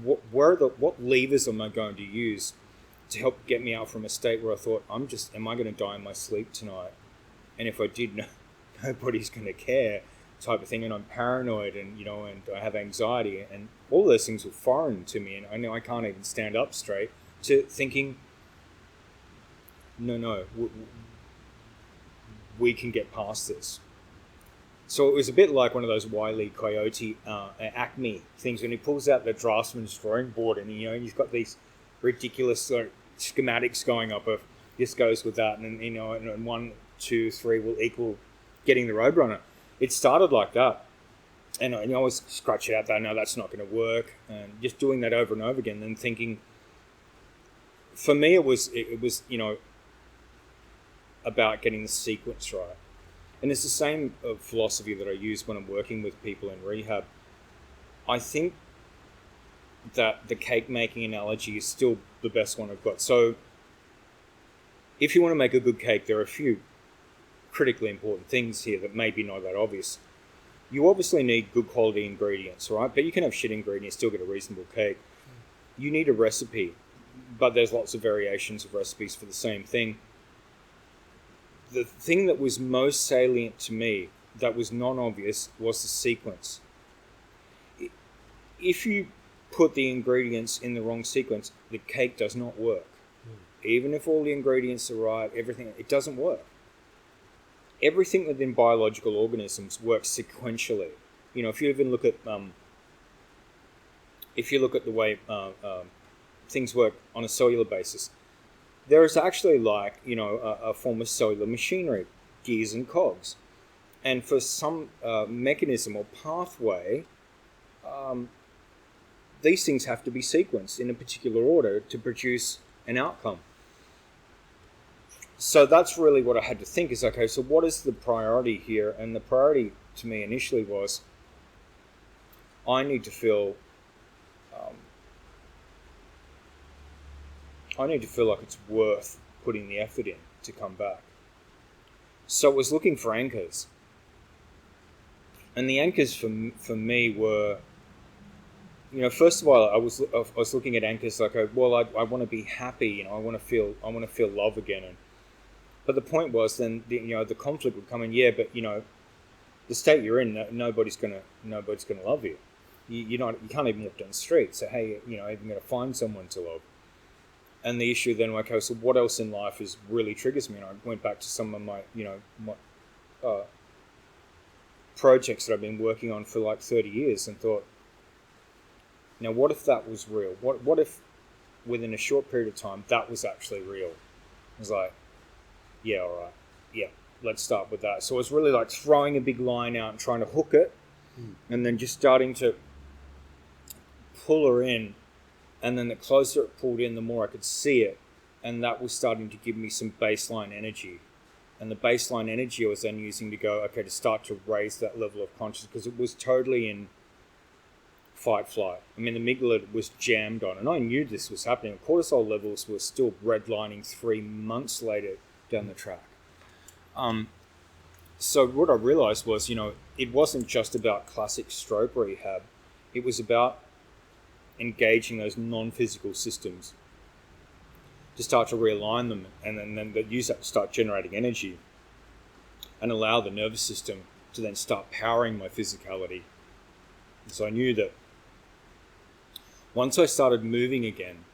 what levers am I going to use to help get me out from a state where I thought, am I going to die in my sleep tonight? And if I did, nobody's going to care, type of thing. And I'm paranoid, and and I have anxiety, and all those things were foreign to me. And I know I can't even stand up straight, to thinking, no, we can get past this. So it was a bit like one of those Wile E. Coyote Acme things when he pulls out the draftsman's drawing board, and he's got these ridiculous schematics going up of this goes with that, and and 1, 2, 3 will equal getting the Roadrunner. It started like that, and I always scratch it out there. No, that's not going to work, and just doing that over and over again, and thinking. For me, it was about getting the sequence right, and it's the same philosophy that I use when I'm working with people in rehab. I think that the cake making analogy is still the best one I've got. So, if you want to make a good cake, there are a few critically important things here that may be not that obvious. You obviously need good quality ingredients, right? But you can have shit ingredients, still get a reasonable cake. You need a recipe, but there's lots of variations of recipes for the same thing. The thing that was most salient to me, that was non-obvious, was the sequence. If you put the ingredients in the wrong sequence, the cake does not work. Even if all the ingredients are right, everything, it doesn't work. Everything within biological organisms works sequentially. If you even look at the way things work on a cellular basis, there is actually a form of cellular machinery, gears and cogs, and for some mechanism or pathway, these things have to be sequenced in a particular order to produce an outcome. So that's really what I had to think is, okay, so what is the priority here? And the priority to me initially was, I need to feel like it's worth putting the effort in to come back. So it was looking for anchors. And the anchors for me were, first of all, I was looking at anchors like, I want to be happy, I want to feel love again. But the point was then, the conflict would come in. Yeah, but the state you're in, nobody's gonna love you. You can't even walk down the street. So hey, even gonna find someone to love. And the issue then, okay, so what else in life really triggers me? And I went back to some of my projects that I've been working on for like 30 years, and thought, now what if that was real? What if within a short period of time that was actually real? I was like, yeah, all right. Yeah, let's start with that. So it was really like throwing a big line out and trying to hook it, and then just starting to pull her in. And then the closer it pulled in, the more I could see it. And that was starting to give me some baseline energy. And the baseline energy I was then using to go, okay, to start to raise that level of consciousness, because it was totally in fight, flight. I mean, the amygdala was jammed on, and I knew this was happening. Cortisol levels were still redlining 3 months later down the track. So what I realized was, it wasn't just about classic stroke rehab. It was about engaging those non-physical systems. to start to realign them, and then use that to start generating energy and allow the nervous system to then start powering my physicality. So I knew that once I started moving again,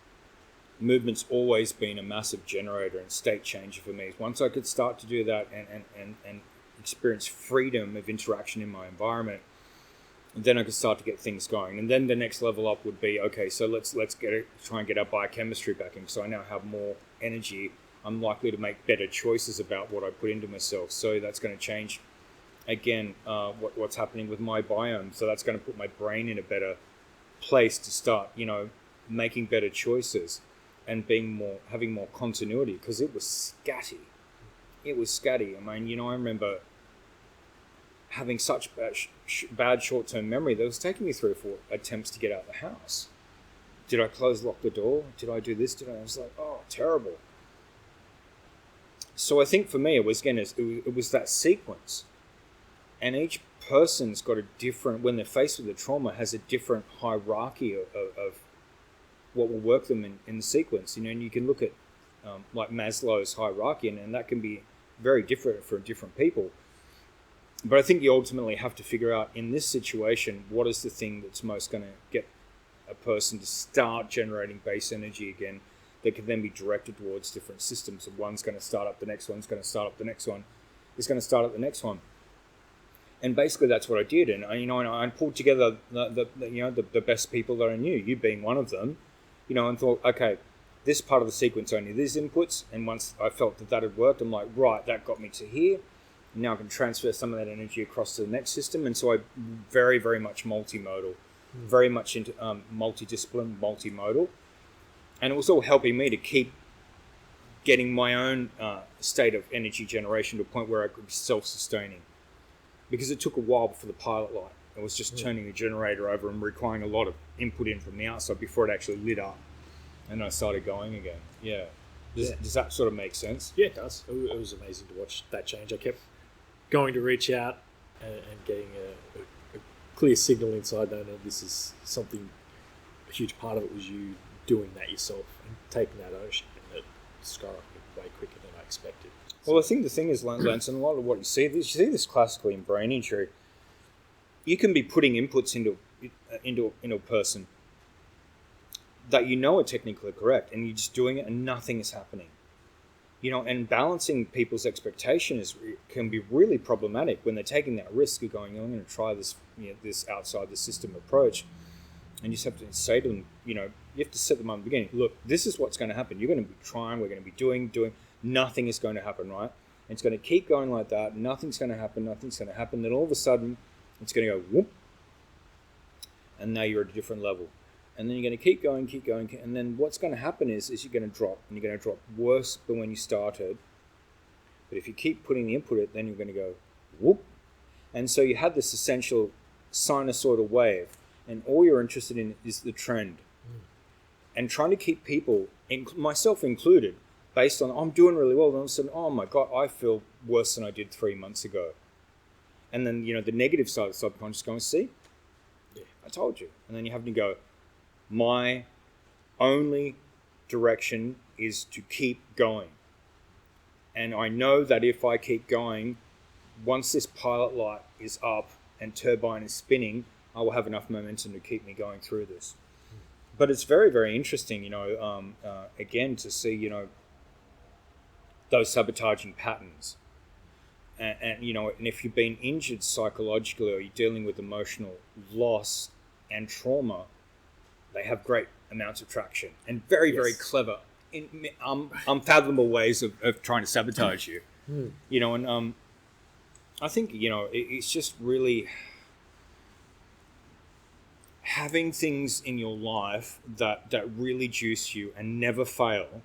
movement's always been a massive generator and state changer for me. Once I could start to do that and experience freedom of interaction in my environment, then I could start to get things going. And then the next level up would be, okay, so let's try and get our biochemistry back in. So I now have more energy. I'm likely to make better choices about what I put into myself. So that's going to change, again, what's happening with my biome. So that's going to put my brain in a better place to start, making better choices and having more continuity, because it was scatty. It was scatty. I mean, I remember having such bad short-term memory that it was taking me 3 or 4 attempts to get out of the house. Did I lock the door? Did I do this? I was like, oh, terrible. So I think for me, it was that sequence. And each person's got a different, when they're faced with a trauma, has a different hierarchy of what will work them in the sequence. And you can look at like Maslow's hierarchy, and that can be very different for different people. But I think you ultimately have to figure out, in this situation, what is the thing that's most going to get a person to start generating base energy again, that can then be directed towards different systems. And one's going to start up, the next one's going to start up, the next one is going to start up the next one. And basically that's what I did. And I pulled together the best people that I knew, you being one of them, and thought, okay, this part of the sequence only these inputs. And once I felt that had worked, I'm like, right, that got me to here. Now I can transfer some of that energy across to the next system. And so I very, very much multimodal, very much into multidiscipline, multimodal. And it was all helping me to keep getting my own state of energy generation to a point where I could be self-sustaining. Because it took a while for the pilot light. It was just turning the generator over and requiring a lot of input in from the outside before it actually lit up. And I started going again. Yeah. Does that sort of make sense? Yeah, it does. It was amazing to watch that change. I kept going to reach out and getting a clear signal inside, knowing that this is something, a huge part of it was you doing that yourself and taking that ownership, and it skyrocketed way quicker than I expected. Well, I think the thing is, Lance, and a lot of what you see this classically in brain injury. You can be putting inputs into a person that are technically correct, and you're just doing it, and nothing is happening. And balancing people's expectations can be really problematic when they're taking that risk of going, I'm going to try this, this outside the system approach, and you just have to say to them, you have to set them up at the beginning. Look, this is what's going to happen. You're going to be trying. We're going to be doing. Nothing is going to happen, right? And it's going to keep going like that. Nothing's going to happen. Then all of a sudden, it's going to go whoop, and now you're at a different level. And then you're going to keep going, and then what's going to happen is you're going to drop, and you're going to drop worse than when you started. But if you keep putting the input in, then you're going to go whoop. And so you have this essential sinusoidal wave, and all you're interested in is the trend. And trying to keep people, myself included, based on, I'm doing really well, and all of a sudden, oh my God, I feel worse than I did 3 months ago. And then, the negative side of the subconscious going, see? Yeah, I told you. And then you have to go, my only direction is to keep going. And I know that if I keep going, once this pilot light is up and turbine is spinning, I will have enough momentum to keep me going through this. But it's very, very interesting, again, to see, those sabotaging patterns. And if you've been injured psychologically, or you're dealing with emotional loss and trauma, they have great amounts of traction and very, very clever, unfathomable ways of trying to sabotage you. And I think, it's just really having things in your life that really juice you and never fail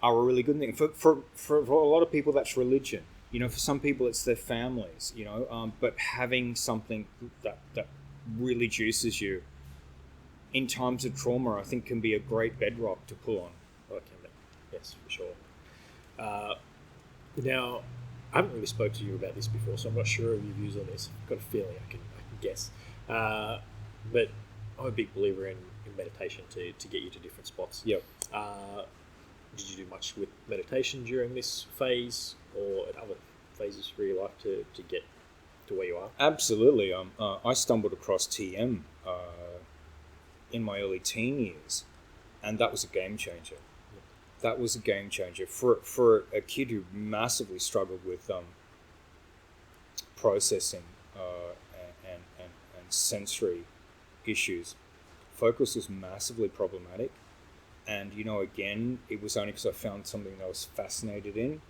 are a really good thing. For a lot of people, that's religion. For some people, it's their families, but having something that really juices you in times of trauma, I think, can be a great bedrock to pull on. Oh, it can be. Yes, for sure. Now, I haven't really spoke to you about this before, so I'm not sure of your views on this. I've got a feeling I can guess. But I'm a big believer in meditation to get you to different spots. Yep. did you do much with meditation during this phase or at other phases of your life to get to where you are? Absolutely. I stumbled across TM in my early teen years, and that was a game changer. That was a game changer for a kid who massively struggled with processing and sensory issues. Focus was massively problematic, and again, it was only because I found something that I was fascinated in,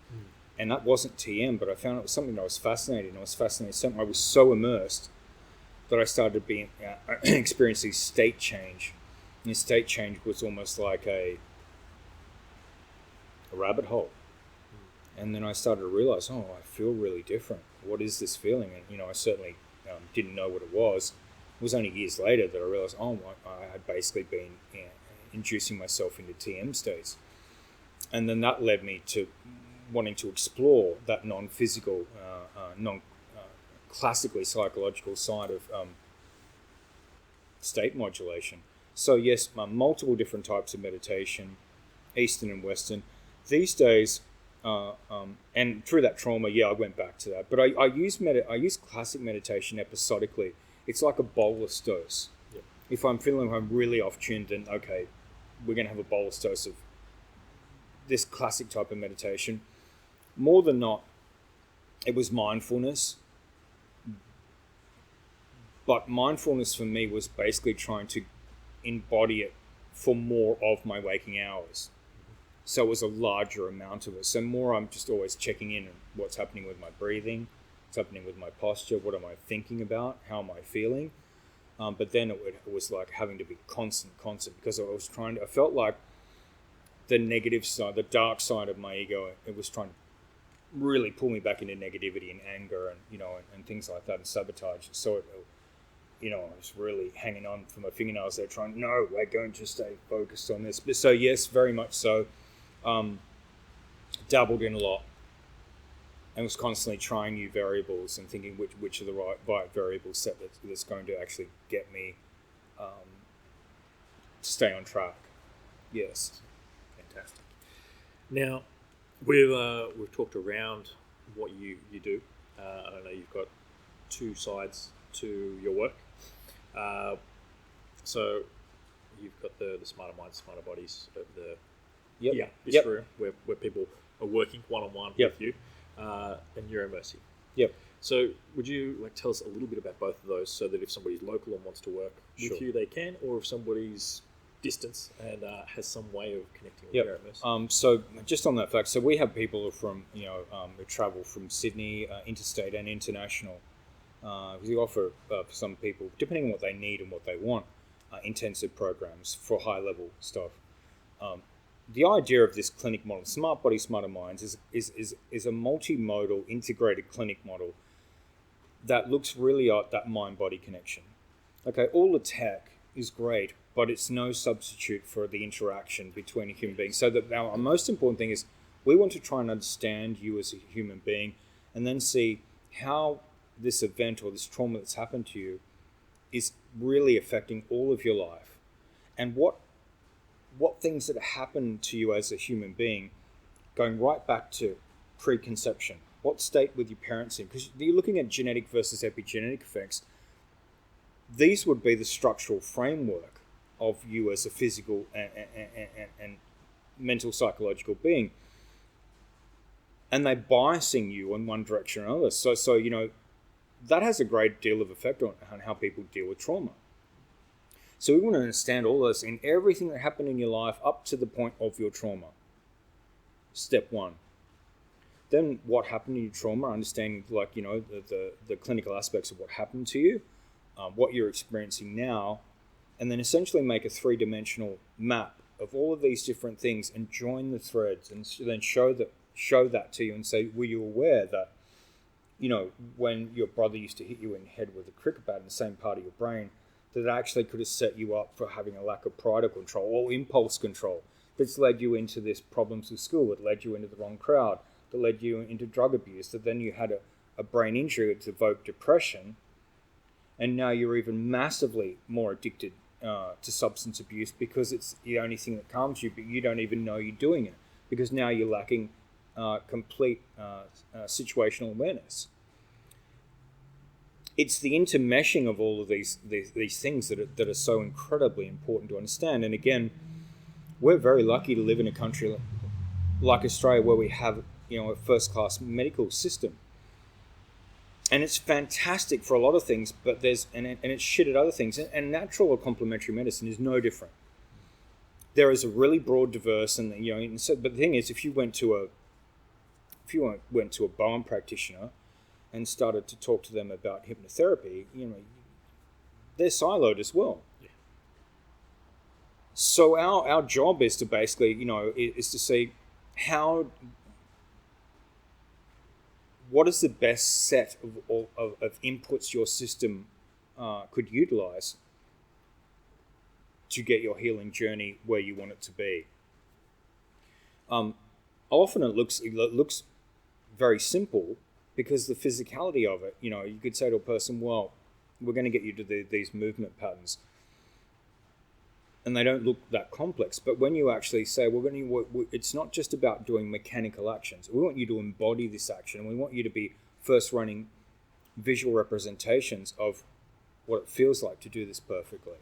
and that wasn't TM, but I found it was something that I was fascinated in. I was fascinated. Something I was so immersed that I started being experiencing state change, and the state change was almost like a rabbit hole. And then I started to realize, I feel really different. What is this feeling? And I certainly didn't know what it was. It was only years later that I realized, I had basically been inducing myself into TM states. And then that led me to wanting to explore that non-physical, classically psychological side of state modulation. So yes, multiple different types of meditation, Eastern and Western. These days, and through that trauma, I went back to that. But I use classic meditation episodically. It's like a bolus dose. Yep. If I'm feeling I'm really off tune, then okay, we're going to have a bolus dose of this classic type of meditation. More than not, it was mindfulness. But mindfulness for me was basically trying to embody it for more of my waking hours. So it was a larger amount of it. So more I'm just always checking in on what's happening with my breathing, what's happening with my posture, what am I thinking about, how am I feeling. But then it was like having to be constant, because I felt like the negative side, the dark side of my ego, it was trying to really pull me back into negativity and anger and things like that and sabotage. So I was really hanging on for my fingernails there trying, no, we're going to stay focused on this. But so yes, very much so. Dabbled in a lot and was constantly trying new variables and thinking which are the right variable set that's going to actually get me to stay on track. Yes. Fantastic. Now, we've talked around what you do. I know you've got two sides to your work. So you've got the Smarter Minds, Smarter Bodies of the room where people are working one-on-one with you, and Neuromersiv. Yep. So would you tell us a little bit about both of those, so that if somebody's local and wants to work with you, they can, or if somebody's distance and has some way of connecting with Neuromersiv? So just on that fact, so we have people from who travel from Sydney, interstate and international. We offer for some people, depending on what they need and what they want, intensive programs for high-level stuff. The idea of this clinic model, Smart Body, Smarter Minds, is a multimodal, integrated clinic model that looks really at that mind-body connection. Okay, all the tech is great, but it's no substitute for the interaction between a human being. So that our most important thing is we want to try and understand you as a human being, and then see how this event or this trauma that's happened to you is really affecting all of your life, and what things that happen to you as a human being, going right back to preconception. What state were your parents in? Because you're looking at genetic versus epigenetic effects. These would be the structural framework of you as a physical and mental psychological being, and they're biasing you in one direction or another. So that has a great deal of effect on how people deal with trauma. So we want to understand all this in everything that happened in your life up to the point of your trauma. Step one. Then what happened in your trauma, understanding the clinical aspects of what happened to you, what you're experiencing now, and then essentially make a three-dimensional map of all of these different things and join the threads, and then show that to you and say, were you aware that when your brother used to hit you in the head with a cricket bat in the same part of your brain, that actually could have set you up for having a lack of pride or control or impulse control, that's led you into this problems with school, that led you into the wrong crowd, that led you into drug abuse, that then you had a brain injury that evoked depression, and now you're even massively more addicted to substance abuse because it's the only thing that calms you, but you don't even know you're doing it. because now you're lacking complete situational awareness. It's the intermeshing of all of these things that are so incredibly important to understand. And again, we're very lucky to live in a country like Australia where we have, a first-class medical system. And it's fantastic for a lot of things, but it's shit at other things. And natural or complementary medicine is no different. There is a really broad, diverse, but the thing is, if you went to a Bowen practitioner and started to talk to them about hypnotherapy, they're siloed as well. Yeah. So our job is to basically, is to see what is the best set of inputs your system could utilize to get your healing journey where you want it to be. Often it looks very simple because the physicality of it, you could say to a person, well, we're going to get you to these movement patterns. And they don't look that complex. But when you actually say, it's not just about doing mechanical actions. We want you to embody this action, and we want you to be first running visual representations of what it feels like to do this perfectly.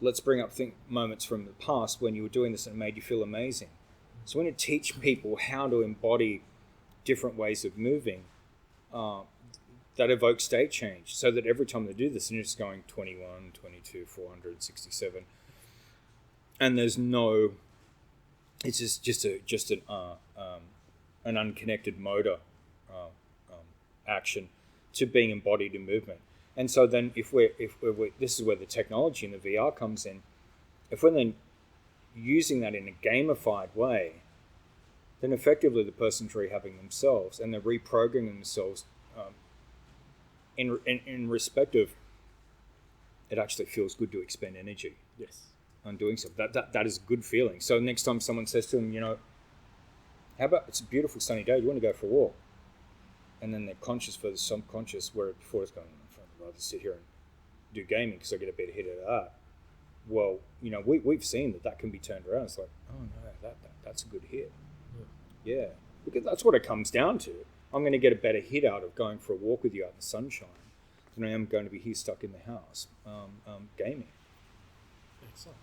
Let's bring up moments from the past when you were doing this and it made you feel amazing. So we want to teach people how to embody different ways of moving that evoke state change, so that every time they do this, and you're just going 21, 22, 467, and there's no, it's just an unconnected motor action to being embodied in movement. And so then if we're this is where the technology and the VR comes in. If we're then using that in a gamified way, then effectively the person's rehabbing themselves and they're reprogramming themselves in respect of, it actually feels good to expend energy. Yes. On doing so. That is a good feeling. So next time someone says to them, how about, it's a beautiful sunny day, do you want to go for a walk? And then they're conscious for the subconscious, where before it's going, I'd rather sit here and do gaming because I get a better hit out of that. Well, we've seen that can be turned around. It's like, oh no, that's a good hit. Yeah, because that's what it comes down to. I'm going to get a better hit out of going for a walk with you out in the sunshine than I am going to be here stuck in the house gaming. Excellent.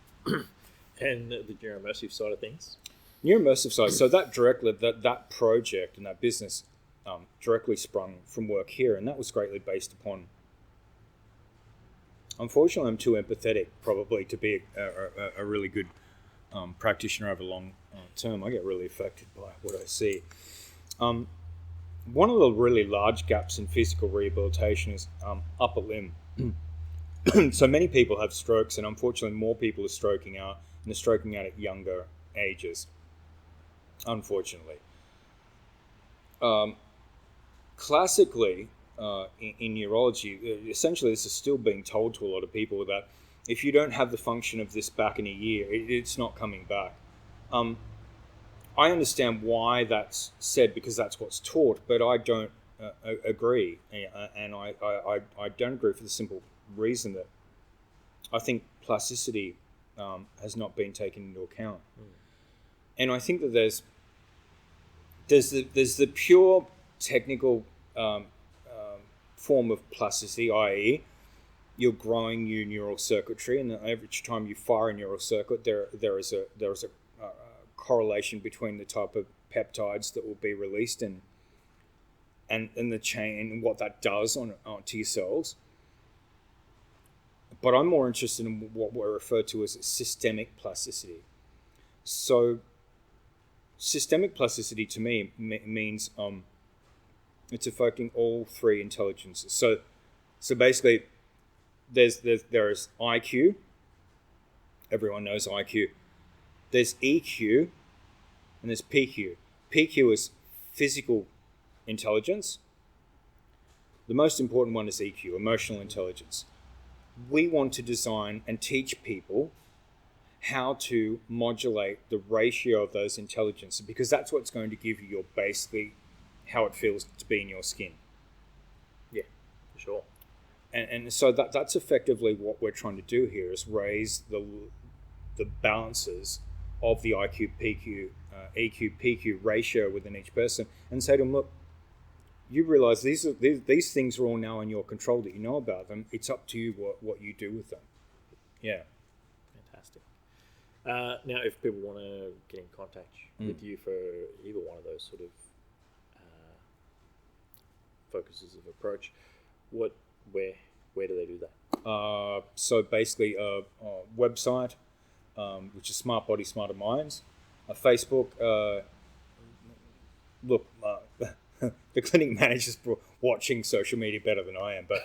And the neuromersiv side of things? Neuromersiv side. So that project and that business directly sprung from work here, and that was greatly based upon. Unfortunately, I'm too empathetic probably to be a really good practitioner over long term. I get really affected by what I see. One of the really large gaps in physical rehabilitation is upper limb. So many people have strokes, and unfortunately more people are stroking out, and they're stroking out at younger ages, unfortunately. Classically, in neurology, essentially this is still being told to a lot of people that if you don't have the function of this back in a year, it's not coming back. I understand why that's said because that's what's taught, but I don't agree, and I don't agree for the simple reason that I think plasticity has not been taken into account, and I think that there's the pure technical form of plasticity, i.e., you're growing new neural circuitry, and every time you fire a neural circuit, there is a correlation between the type of peptides that will be released and the chain and what that does onto your cells. But I'm more interested in what we refer to as systemic plasticity. So systemic plasticity to me means it's affecting all three intelligences. So basically, there is IQ. Everyone knows IQ. There's EQ, and there's PQ. PQ is physical intelligence. The most important one is EQ, emotional intelligence. We want to design and teach people how to modulate the ratio of those intelligences, because that's what's going to give you basically how it feels to be in your skin. Yeah, for sure. And so that's effectively what we're trying to do here, is raise the balances of the IQ, PQ, EQ, PQ ratio within each person, and say to them, look, you realize these things are all now in your control, that you know about them. It's up to you what you do with them. Yeah. Fantastic. Now, if people want to get in contact with you for either one of those sort of focuses of approach, where do they do that? So basically, a website, which is Smart Body, Smarter Minds. Facebook. Look, the clinic manager's watching social media better than I am, but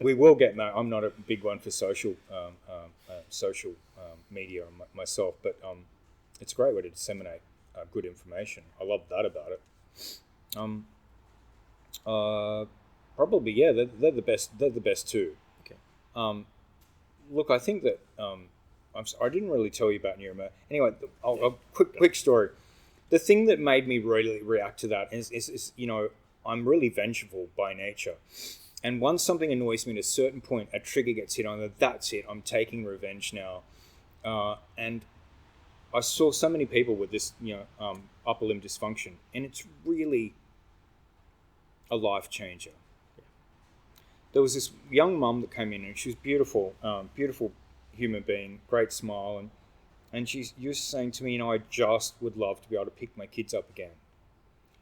we will get. I'm not a big one for social media myself, but it's a great way to disseminate good information. I love that about it. Probably, yeah, they're the best. They're the best too. Okay. Look, I think that I didn't really tell you about Neuromersiv. Anyway, a quick story. The thing that made me really react to that is I'm really vengeful by nature, and once something annoys me at a certain point, a trigger gets hit on. That's it. I'm taking revenge now, and I saw so many people with this upper limb dysfunction, and it's really a life changer. There was this young mum that came in, and she was beautiful, beautiful human being, great smile, and she was saying to me, I just would love to be able to pick my kids up again.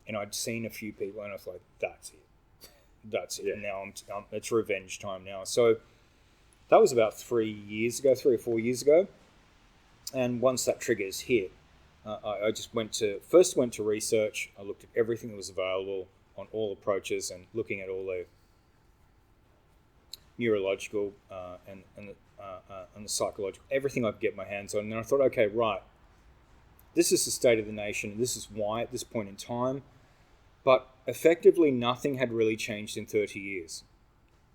And I'd seen a few people, and I was like, that's it. Yeah. And now it's revenge time now. So that was about 3 or 4 years ago. And once that trigger is hit, I just went to research. I looked at everything that was available on all approaches, and looking at all the neurological and the psychological, everything I could get my hands on. And then I thought, okay, right, this is the state of the nation, and this is why at this point in time. But effectively, nothing had really changed in 30 years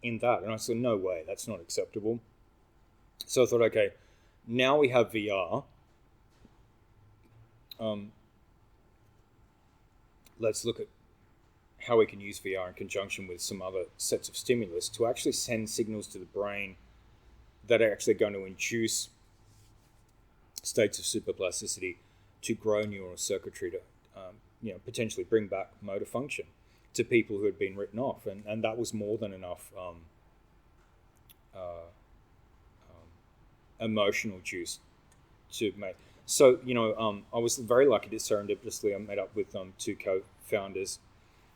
in that. And I said, no way, that's not acceptable. So I thought, okay, now we have VR. Let's look at how we can use VR in conjunction with some other sets of stimulus to actually send signals to the brain that are actually going to induce states of superplasticity to grow neural circuitry to potentially bring back motor function to people who had been written off. And that was more than enough emotional juice to make. So, I was very lucky to serendipitously I met up with two co-founders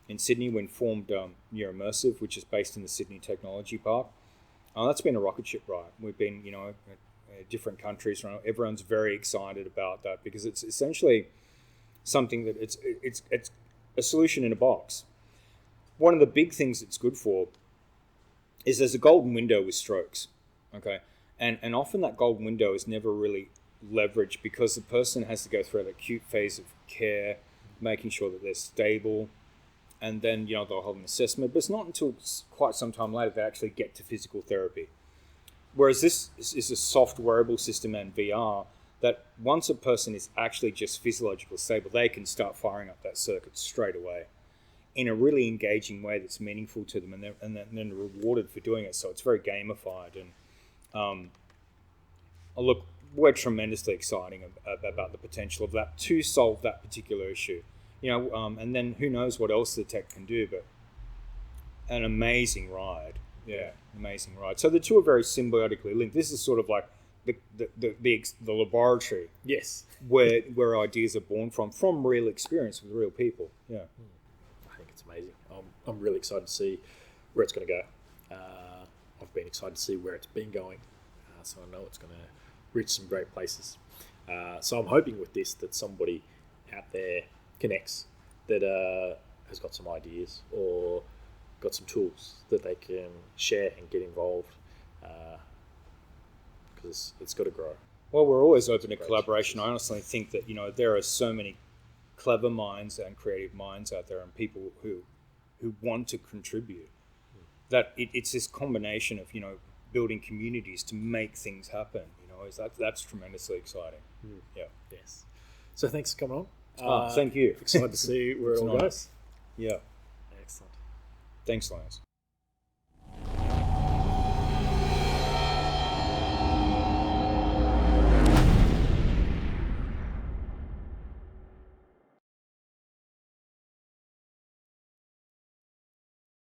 in Sydney. We formed Neuromersiv, which is based in the Sydney Technology Park. That's been a rocket ship ride. We've been, different countries. Everyone's very excited about that because it's essentially something that it's a solution in a box. One of the big things it's good for is there's a golden window with strokes, okay? And often that golden window is never really leveraged because the person has to go through an acute phase of care, making sure that they're stable, and then they'll hold an assessment. But it's not until quite some time later they actually get to physical therapy. Whereas this is a soft wearable system and VR that once a person is actually just physiologically stable, they can start firing up that circuit straight away in a really engaging way that's meaningful to them, and then rewarded for doing it. So it's very gamified. And look, we're tremendously exciting about the potential of that to solve that particular issue. And then who knows what else the tech can do, but an amazing ride. Yeah, amazing ride. So the two are very symbiotically linked. This is sort of like the laboratory. Yes. where ideas are born from real experience with real people. Yeah. I think it's amazing. I'm really excited to see where it's going to go. I've been excited to see where it's been going. So I know it's going to reach some great places. So I'm hoping with this that somebody out there connects that has got some ideas or got some tools that they can share and get involved, because it's got to grow. Well, we're always open to collaboration. I honestly think that there are so many clever minds and creative minds out there, and people who want to contribute. That it's this combination of building communities to make things happen. That's tremendously exciting. Yeah. Yes. So thanks for coming on. Thank you. Excited to see where it all goes. Yeah. Excellent. Thanks, Lance.